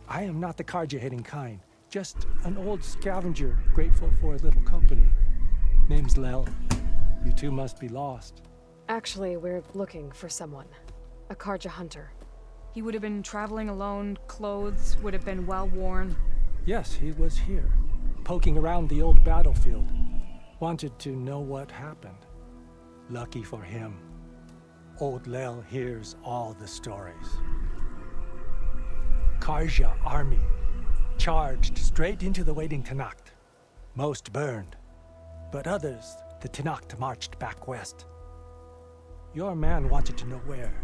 I am not the Karja-hating kind. Just an old scavenger grateful for a little company. Name's Lel. You two must be lost. Actually, we're looking for someone. A Karja hunter. He would have been traveling alone, clothes would have been well worn. Yes, he was here, poking around the old battlefield. Wanted to know what happened. Lucky for him, old Lel hears all the stories. Karja army charged straight into the waiting Tanakh. Most burned, but others, the Tanakh marched back west. Your man wanted to know where.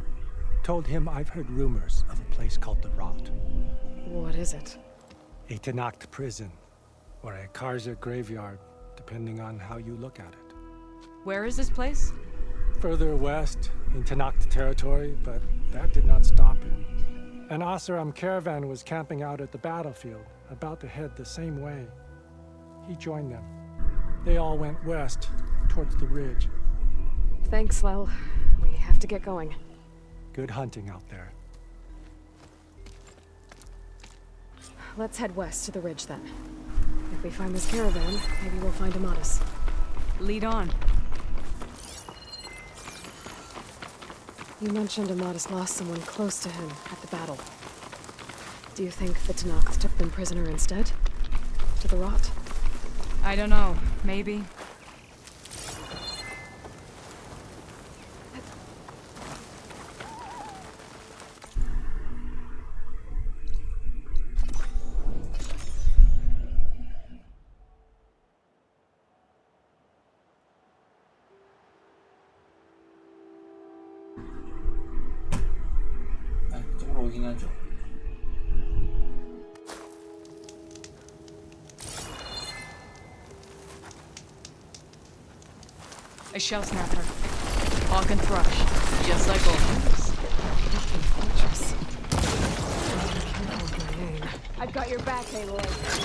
Told him I've heard rumors of a place called the Rot. What is it? A Tanakh prison, or a Karja graveyard, depending on how you look at it. Where is this place? Further west, in Tanakh territory, but that did not stop him. An Oseram caravan was camping out at the battlefield, about to head the same way. He joined them. They all went west, towards the ridge. Thanks, Lel. We have to get going. Good hunting out there. Let's head west to the ridge then. If we find this caravan, maybe we'll find Amadas. Lead on. You mentioned Amadas lost someone close to him at the battle. Do you think the Tanakh took them prisoner instead? To the Rot? I don't know. Maybe. A shell snapper. Hawk and thrush, just like always. Fortress. I can't hold my name. I've got your back, Aloy.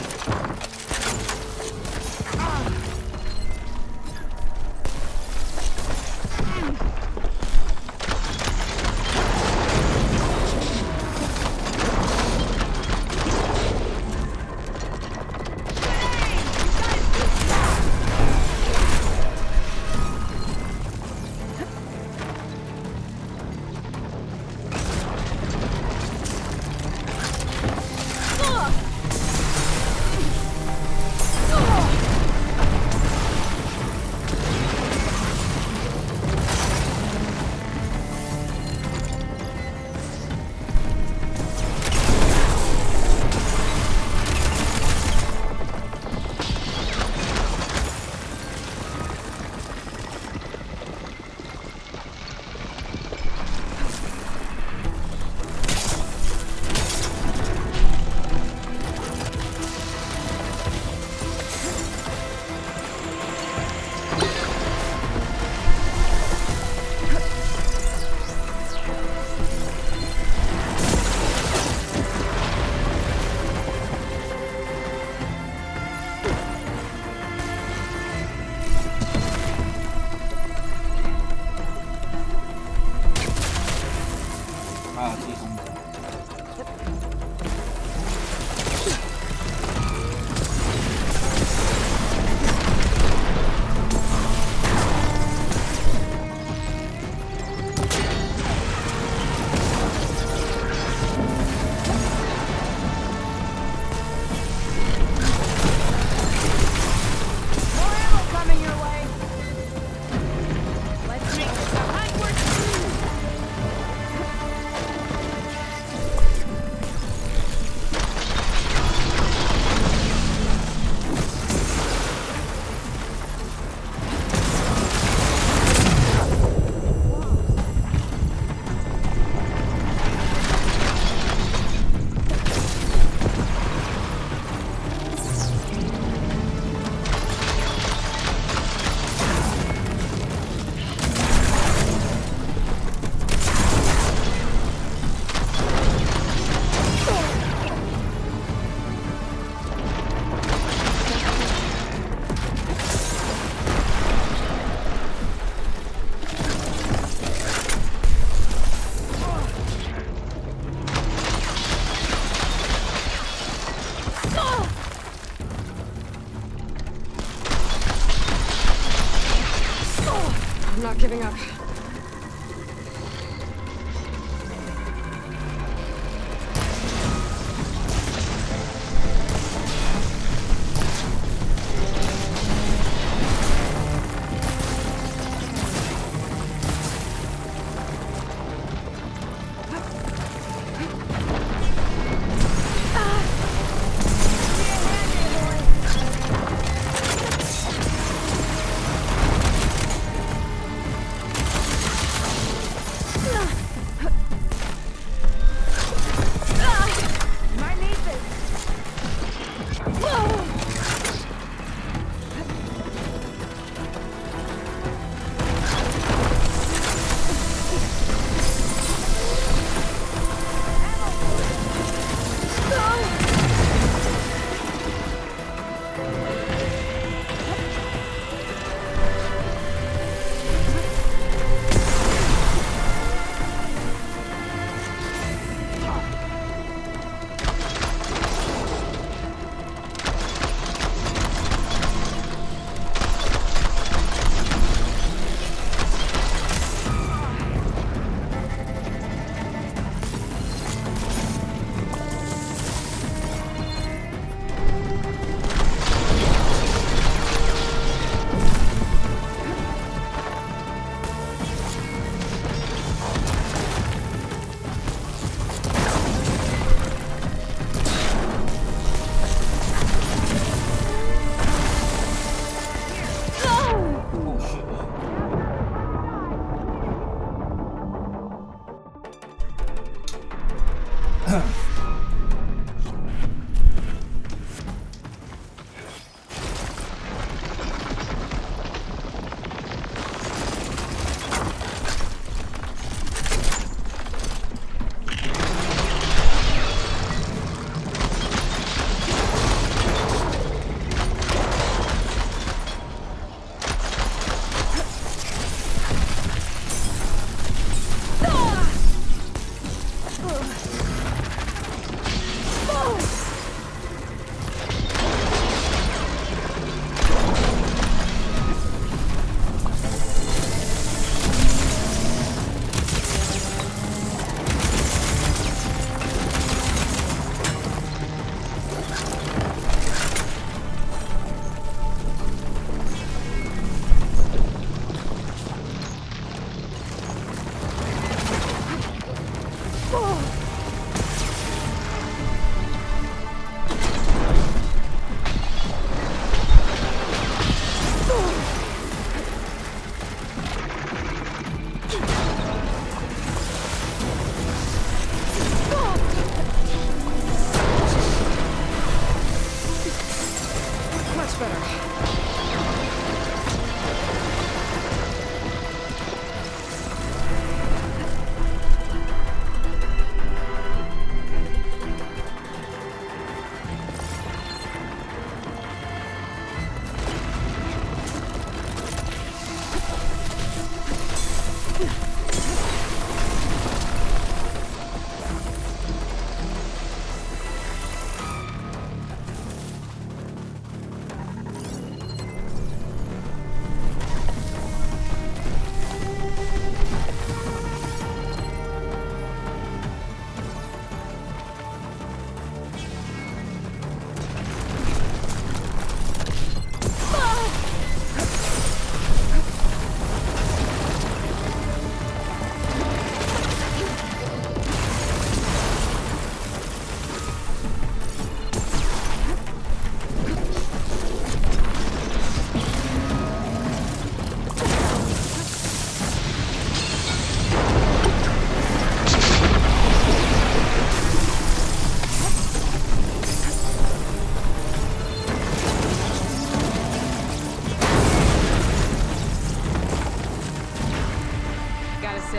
not giving up.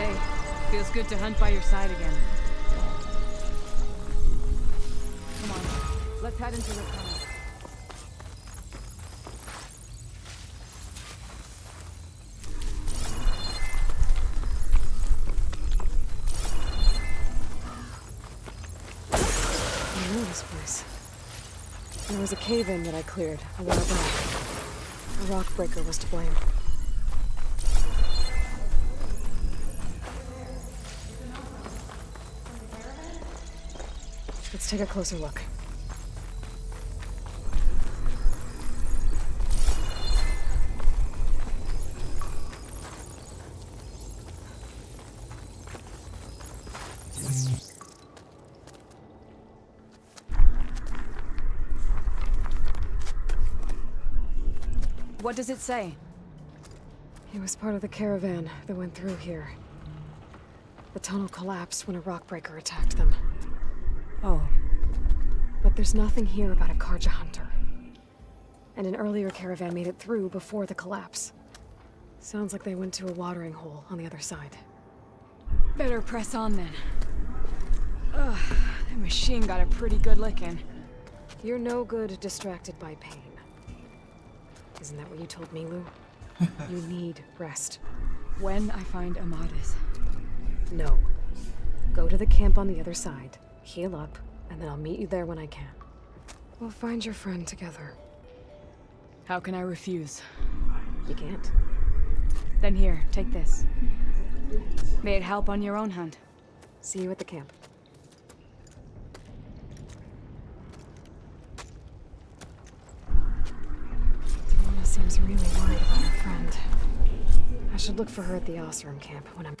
Hey, feels good to hunt by your side again. Come on, let's head into the tunnel. I know this place. There was a cave-in that I cleared a while back. A rock breaker was to blame. Let's take a closer look. What does it say? He was part of the caravan that went through here. The tunnel collapsed when a rock breaker attacked them. Oh. But there's nothing here about a Karja hunter. And an earlier caravan made it through before the collapse. Sounds like they went to a watering hole on the other side. Better press on then. Ugh, that machine got a pretty good licking. You're no good distracted by pain. Isn't that what you told Milu? You need rest. When I find Amadis. No. Go to the camp on the other side, heal up, and then I'll meet you there when I can. We'll find your friend together. How can I refuse? You can't. Then here, take this. May it help on your own hunt. See you at the camp. Diana seems really worried about her friend. I should look for her at the Osram camp when I'm...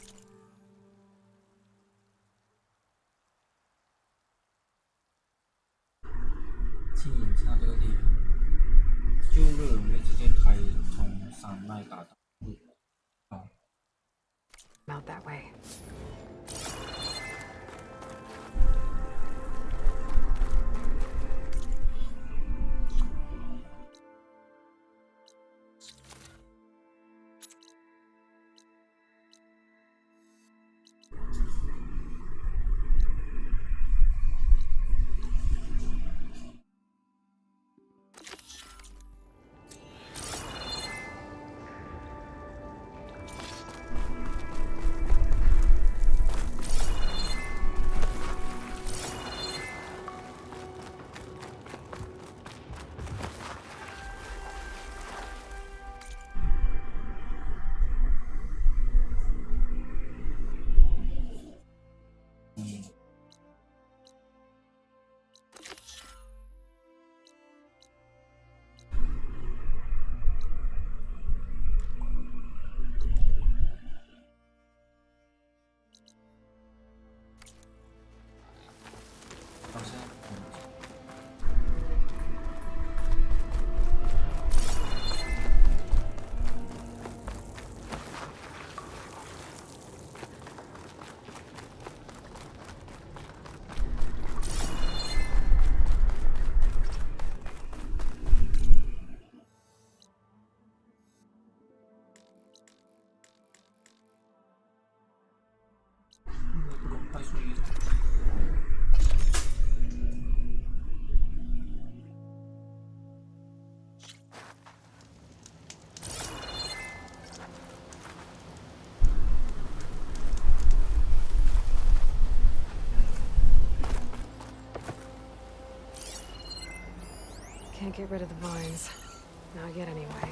out that way. Can't get rid of the vines. Not yet, anyway.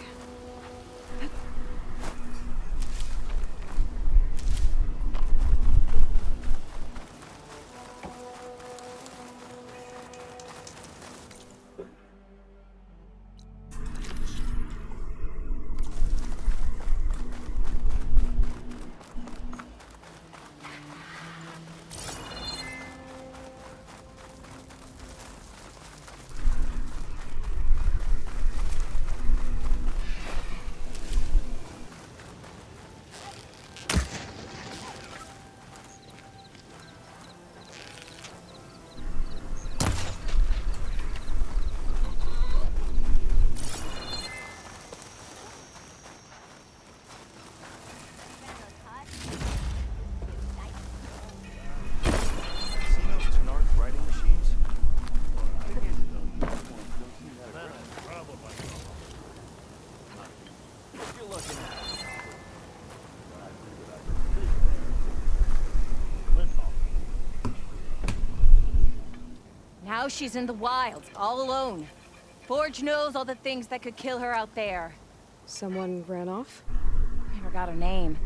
Now she's in the wilds, all alone. Forge knows all the things that could kill her out there. Someone ran off? Never got her name.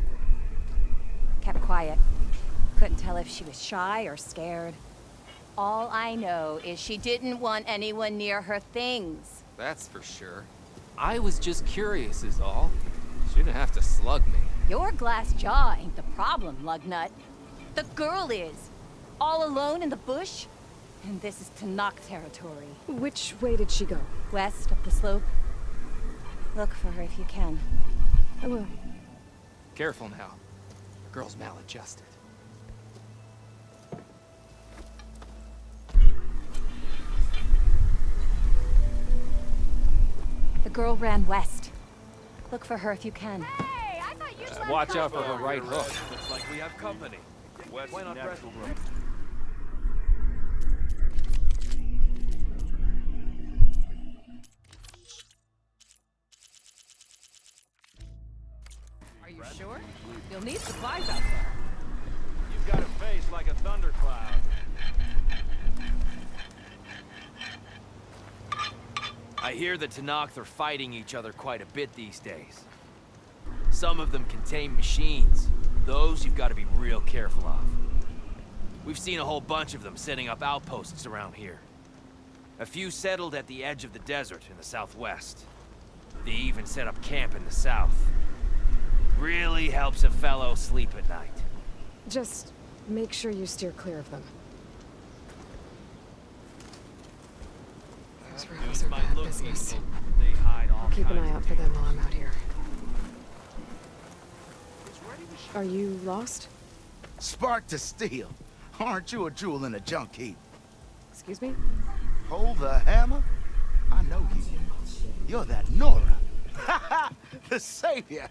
Kept quiet. Couldn't tell if she was shy or scared. All I know is she didn't want anyone near her things. That's for sure. I was just curious is all. She didn't have to slug me. Your glass jaw ain't the problem, Lugnut. The girl is. All alone in the bush. And this is Tanakh territory. Which way did she go? West, up the slope. Look for her if you can. I will. Careful now. The girl's maladjusted. The girl ran west. Look for her if you can. Hey, I thought you Watch out for her right hook. Looks like we have company. West Why not press natural it? Are you sure? You'll need supplies out there. You've got a face like a thundercloud. I hear the Tanakh are fighting each other quite a bit these days. Some of them contain machines. Those you've got to be real careful of. We've seen a whole bunch of them setting up outposts around here. A few settled at the edge of the desert in the southwest. They even set up camp in the south. Really helps a fellow sleep at night. Just make sure you steer clear of them. Those rebels are bad business. I'll keep an eye out for them while I'm out here. Are you lost? Spark to steel. Aren't you a jewel in a junk heap? Excuse me? Hold the hammer? I know you. You're that Nora. The savior.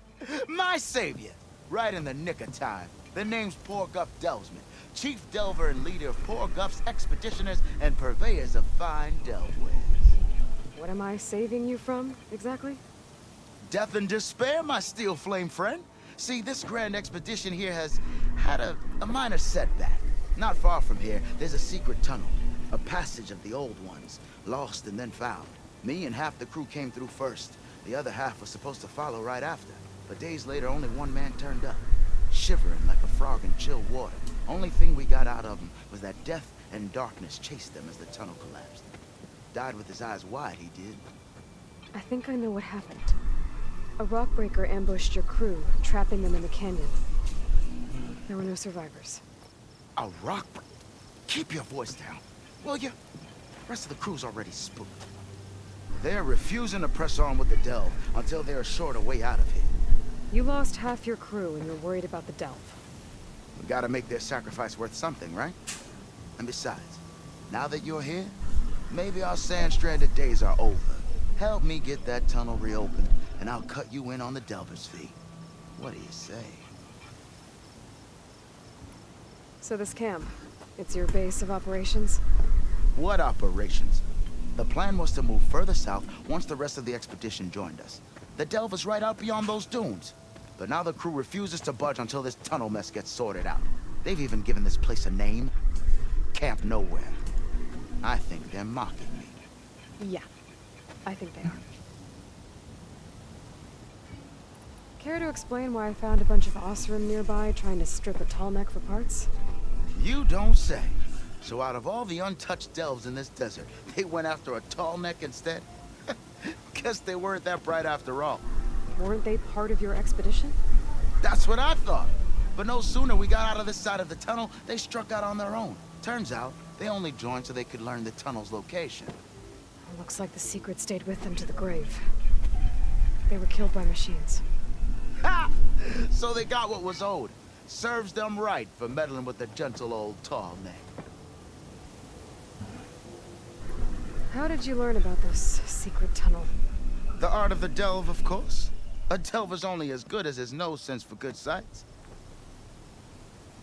My savior. Right in the nick of time. The name's Poor Guff Delvesman, chief delver and leader of Poor Guff's expeditioners and purveyors of fine delvewares. What am I saving you from, exactly? Death and despair, my steel flame friend. See, this grand expedition here has had a minor setback. Not far from here, there's a secret tunnel. A passage of the old ones, lost and then found. Me and half the crew came through first. The other half was supposed to follow right after. But days later, only one man turned up. Shivering like a frog in chill water. Only thing we got out of him was that death and darkness chased them as the tunnel collapsed. Died with his eyes wide, he did. I think I know what happened. A rockbreaker ambushed your crew, trapping them in the canyon. There were no survivors. A rockbreaker? Keep your voice down, will you? The rest of the crew's already spooked. They're refusing to press on with the delve until they're assured a way out of here. You lost half your crew and you're worried about the delve. We gotta make their sacrifice worth something, right? And besides, now that you're here, maybe our sand-stranded days are over. Help me get that tunnel reopened, and I'll cut you in on the delver's fee. What do you say? So this camp, it's your base of operations? What operations? The plan was to move further south once the rest of the expedition joined us. The delve is right out beyond those dunes. But now the crew refuses to budge until this tunnel mess gets sorted out. They've even given this place a name. Camp Nowhere. I think they're mocking me. Yeah, I think they are. Care to explain why I found a bunch of Osram nearby trying to strip a tall neck for parts? You don't say. So out of all the untouched delves in this desert, they went after a tall neck instead? Guess they weren't that bright after all. Weren't they part of your expedition? That's what I thought. But no sooner we got out of this side of the tunnel, they struck out on their own. Turns out, they only joined so they could learn the tunnel's location. Looks like the secret stayed with them to the grave. They were killed by machines. Ha! So they got what was owed. Serves them right for meddling with the gentle old tall neck. How did you learn about this secret tunnel? The art of the delve, of course. A delver's only as good as his nose sense for good sights.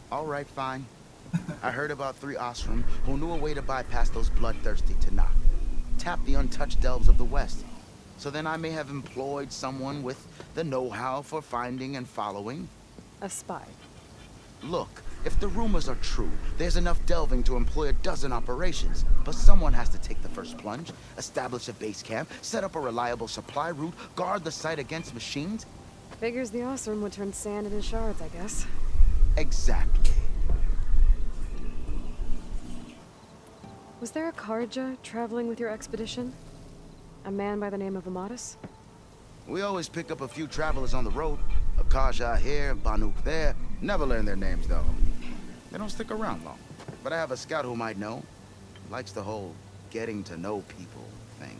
All right, fine. I heard about 3 Osram who knew a way to bypass those bloodthirsty Tanakh. Tap the untouched delves of the West. So then I may have employed someone with the know-how for finding and following. A spy. Look, If the rumors are true, there's enough delving to employ a dozen operations. But someone has to take the first plunge, establish a base camp, set up a reliable supply route, guard the site against machines. Figures the Osram would turn sand into shards, I guess. Exactly. Was there a Karja traveling with your expedition? A man by the name of Amadis? We always pick up a few travelers on the road. A Kaja here, Banuk there. Never learn their names, though. They don't stick around long. But I have a scout who might know. Likes the whole getting to know people thing.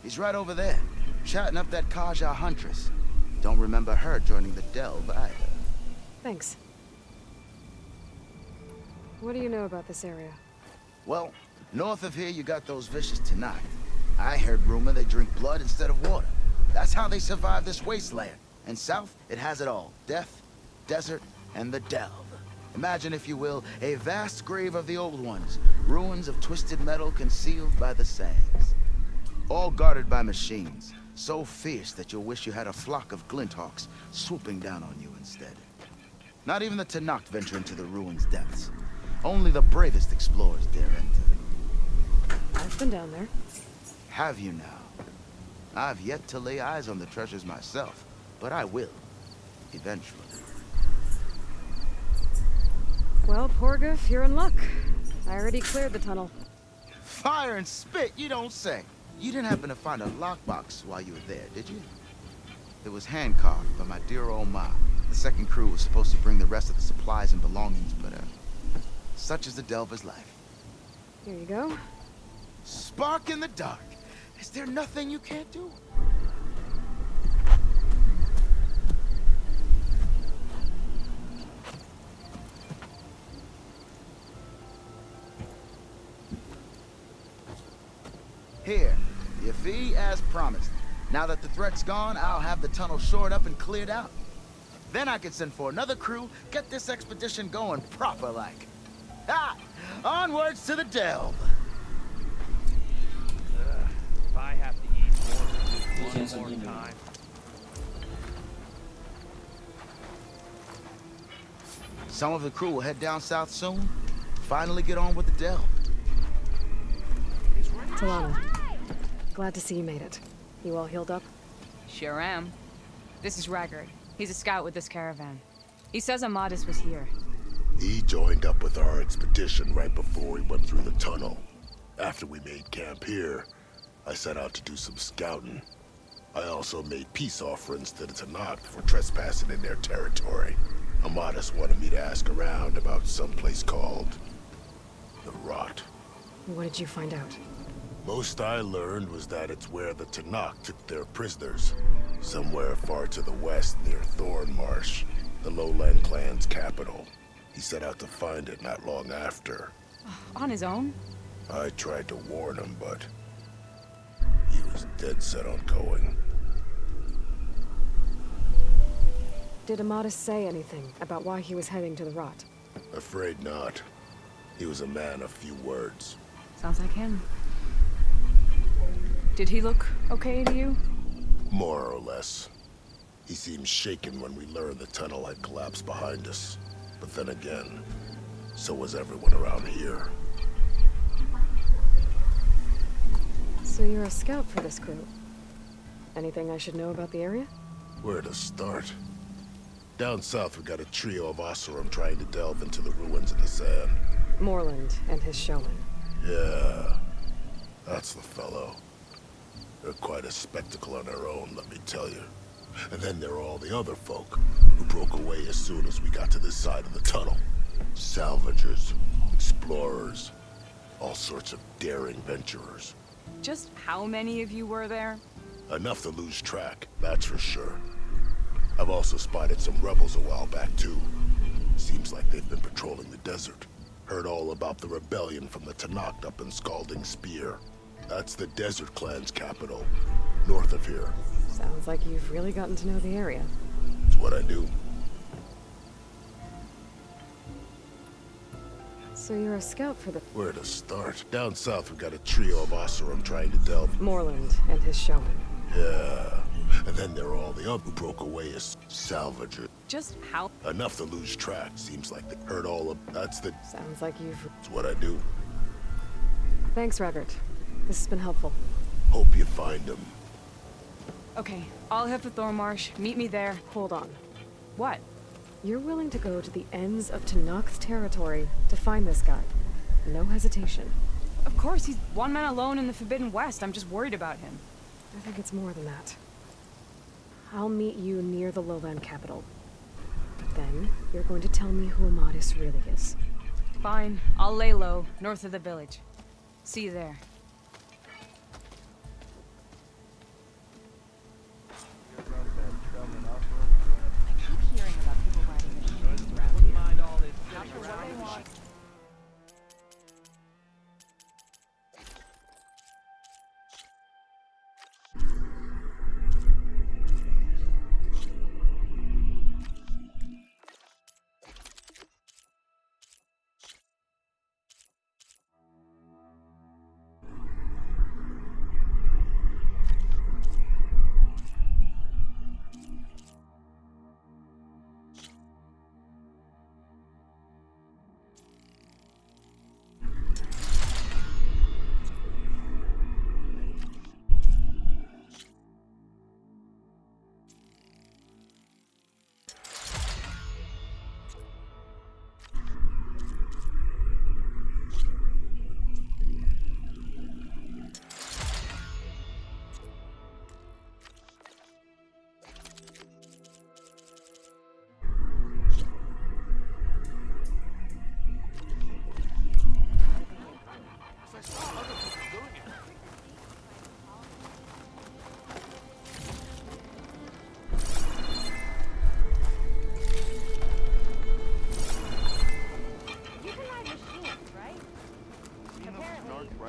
He's right over there, chatting up that Kaja huntress. Don't remember her joining the delve either. Thanks. What do you know about this area? Well, north of here you got those vicious Tanakh. I heard rumor they drink blood instead of water. That's how they survive this wasteland. And south, it has it all. Death, desert, and the delve. Imagine, if you will, a vast grave of the old ones. Ruins of twisted metal concealed by the sands. All guarded by machines. So fierce that you'll wish you had a flock of glinthawks swooping down on you instead. Not even the Tanakh venture into the ruins' depths. Only the bravest explorers dare enter. I've been down there. Have you now? I've yet to lay eyes on the treasures myself, but I will. Eventually. Well, Porgif, you're in luck. I already cleared the tunnel. Fire and spit, you don't say. You didn't happen to find a lockbox while you were there, did you? It was hand-carved by my dear old ma. The second crew was supposed to bring the rest of the supplies and belongings, but such is the delver's life. Here you go. Spark in the dark. Is there nothing you can't do? Here, your fee as promised. Now that the threat's gone, I'll have the tunnel shored up and cleared out. Then I can send for another crew, get this expedition going proper-like. Ah! Onwards to the delve! If I have to eat more food one more time... Some of the crew will head down south soon. Finally get on with the delve. Talana, glad to see you made it. You all healed up? Sure am. This is Raggard. He's a scout with this caravan. He says Amadis was here. He joined up with our expedition right before we went through the tunnel. After we made camp here, I set out to do some scouting. I also made peace offerings to the Tanakh for trespassing in their territory. Amadis wanted me to ask around about some place called the Rot. What did you find out? Most I learned was that it's where the Tanakh took their prisoners. Somewhere far to the west near Thornmarsh, the lowland clan's capital. He set out to find it not long after. On his own? I tried to warn him, but he was dead set on going. Did Amadis say anything about why he was heading to the Rot? Afraid not. He was a man of few words. Sounds like him. Did he look okay to you? More or less. He seemed shaken when we learned the tunnel had collapsed behind us. But then again, so was everyone around here. So you're a scout for this crew. Anything I should know about the area? Where to start? Down south we got a trio of Osram trying to delve into the ruins in the sand. Moreland and his showman. Yeah, that's the fellow. They're quite a spectacle on their own, let me tell you. And then there are all the other folk, who broke away as soon as we got to this side of the tunnel. Salvagers, explorers, all sorts of daring venturers. Just how many of you were there? Enough to lose track, that's for sure. I've also spotted some rebels a while back, too. Seems like they've been patrolling the desert. Heard all about the rebellion from the Tanakh up in Scalding Spear. That's the Desert Clan's capital, north of here. Sounds like you've really gotten to know the area. It's what I do. So you're a scout for the... Where to start? Down south we got a trio of Osram trying to delve... Moreland and his showman. Yeah. And then there are all the other who broke away as salvagers. just how... Enough to lose track. Seems like they heard all of... That's Sounds like you've... It's what I do. Thanks, Reggert. This has been helpful. Hope you find him. Okay, I'll head for Thornmarsh. Meet me there. Hold on. What? You're willing to go to the ends of Tanakh's territory to find this guy. No hesitation. Of course, he's one man alone in the Forbidden West. I'm just worried about him. I think it's more than that. I'll meet you near the lowland capital. Then, you're going to tell me who Amadis really is. Fine. I'll lay low, north of the village. See you there.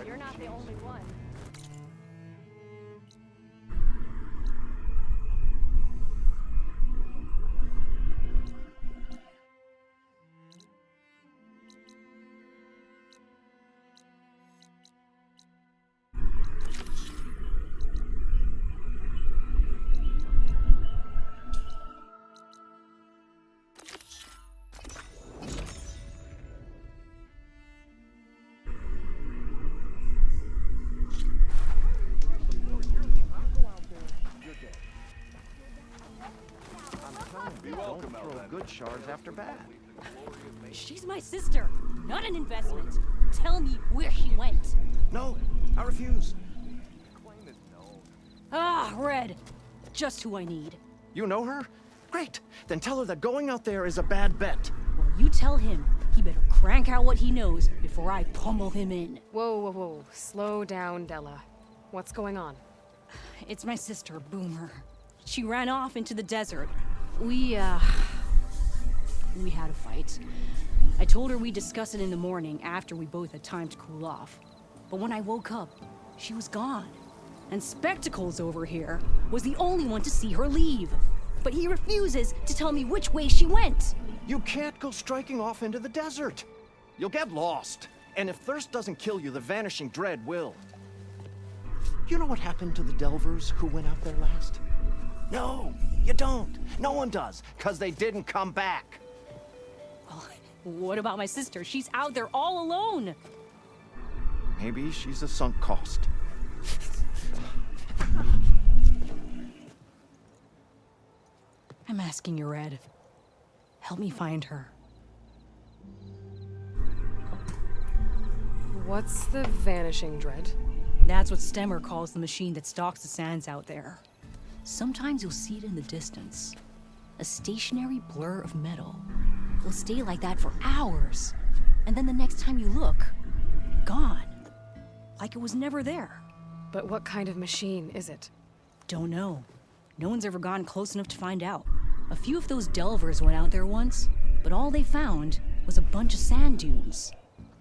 You're not the only one. Good shards after bad. She's my sister, not an investment. Tell me where she went. No, I refuse. Ah, Red. Just who I need. You know her? Great. Then tell her that going out there is a bad bet. Well, you tell him he better crank out what he knows before I pummel him in. Whoa, whoa, whoa. Slow down, Della. What's going on? It's my sister, Boomer. She ran off into the desert. We had a fight. I told her we'd discuss it in the morning after we both had time to cool off. But when I woke up, she was gone. And Spectacles over here was the only one to see her leave. But he refuses to tell me which way she went. You can't go striking off into the desert. You'll get lost. And if thirst doesn't kill you, the vanishing dread will. You know what happened to the Delvers who went out there last? No, you don't. No one does, because they didn't come back. Well, what about my sister? She's out there all alone. Maybe she's a sunk cost. I'm asking you, Red. Help me find her. What's the Vanishing Dread? That's what Stemmer calls the machine that stalks the sands out there. Sometimes you'll see it in the distance. A stationary blur of metal. It'll stay like that for hours. And then the next time you look, gone. Like it was never there. But what kind of machine is it? Don't know. No one's ever gotten close enough to find out. A few of those delvers went out there once, but all they found was a bunch of sand dunes.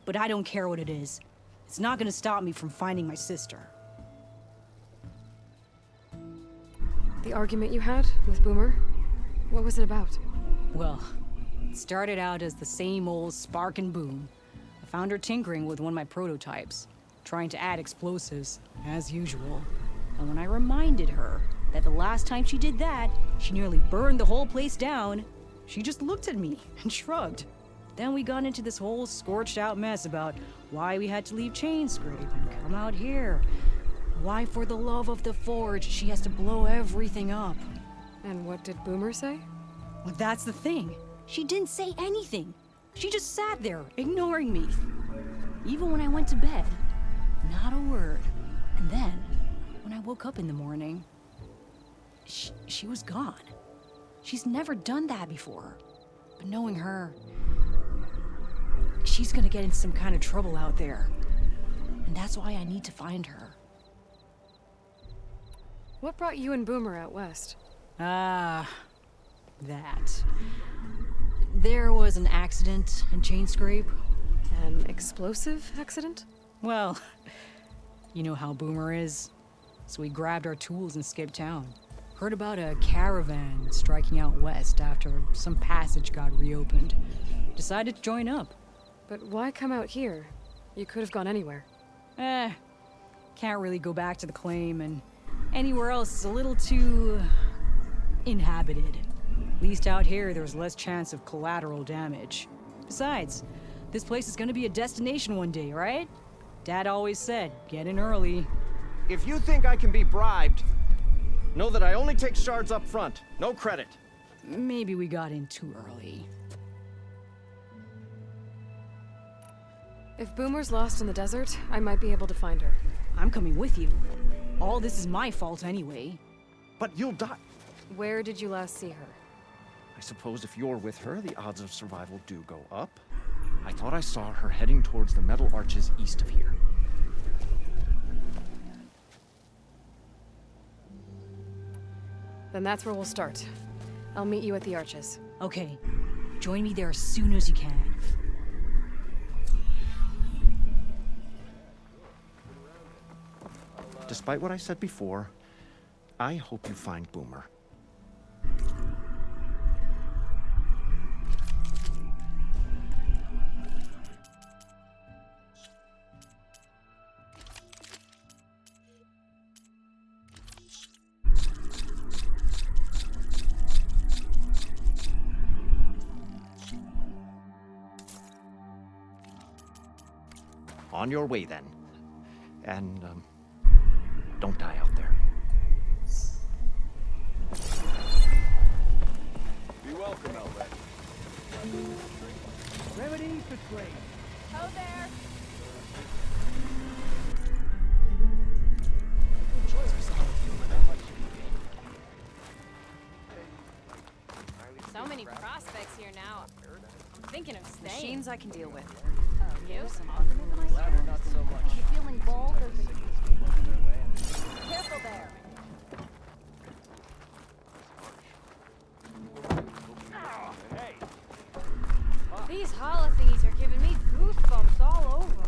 But I don't care what it is. It's not gonna stop me from finding my sister. The argument you had with Boomer? What was it about? Well, it started out as the same old spark and boom. I found her tinkering with one of my prototypes, trying to add explosives, as usual. And when I reminded her that the last time she did that, she nearly burned the whole place down, She just looked at me and shrugged. Then we got into this whole scorched out mess about why we had to leave Chainscrape and come out here. Why, for the love of the Forge, she has to blow everything up. And what did Boomer say? Well, that's the thing. She didn't say anything. She just sat there, ignoring me. Even when I went to bed, not a word. And then, when I woke up in the morning, she was gone. She's never done that before. But knowing her, she's gonna get into some kind of trouble out there. And that's why I need to find her. What brought you and Boomer out west? That. There was an accident in Chainscrape. An explosive accident? Well, you know how Boomer is. So we grabbed our tools and skipped town. Heard about a caravan striking out west after some passage got reopened. Decided to join up. But why come out here? You could have gone anywhere. Can't really go back to the claim, and anywhere else is a little too inhabited. At least out here, there's less chance of collateral damage. Besides, this place is gonna be a destination one day, right? Dad always said, get in early. If you think I can be bribed, know that I only take shards up front, no credit. Maybe we got in too early. If Boomer's lost in the desert, I might be able to find her. I'm coming with you. All this is my fault anyway. But you'll die. Where did you last see her? I suppose if you're with her, the odds of survival do go up. I thought I saw her heading towards the metal arches east of here. Then that's where we'll start. I'll meet you at the arches. Okay. Join me there as soon as you can. Despite what I said before, I hope you find Boomer. On your way, then. And, don't die out there. Be welcome, Aloy. Remedy for trade. Oh, there. So many prospects here now. I'm thinking of staying. Machines I can deal with. Oh, you? Some automated Not so much. You feeling bold or... Careful there. These holothingies are giving me goosebumps all over.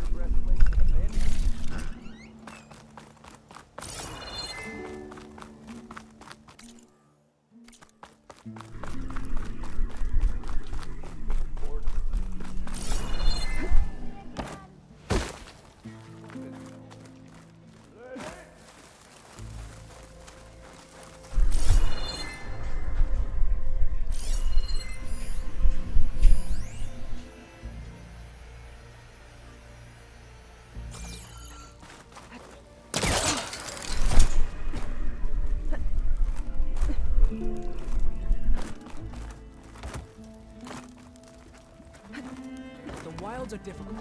The wilds are difficult.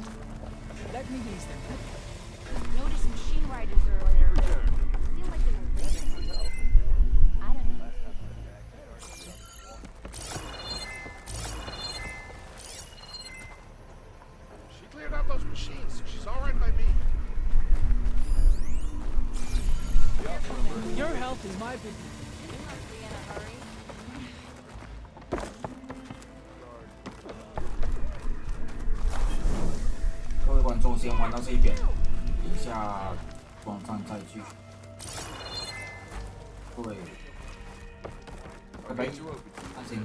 Let me ease them. Noticed machine riders earlier. I feel like they were racing or though. I don't know. She cleared out those machines. She's all right by me. Your health is my business. You must be in a hurry. 各位观众，先玩到这一边，等一下网站再继续。各位，拜拜，安心。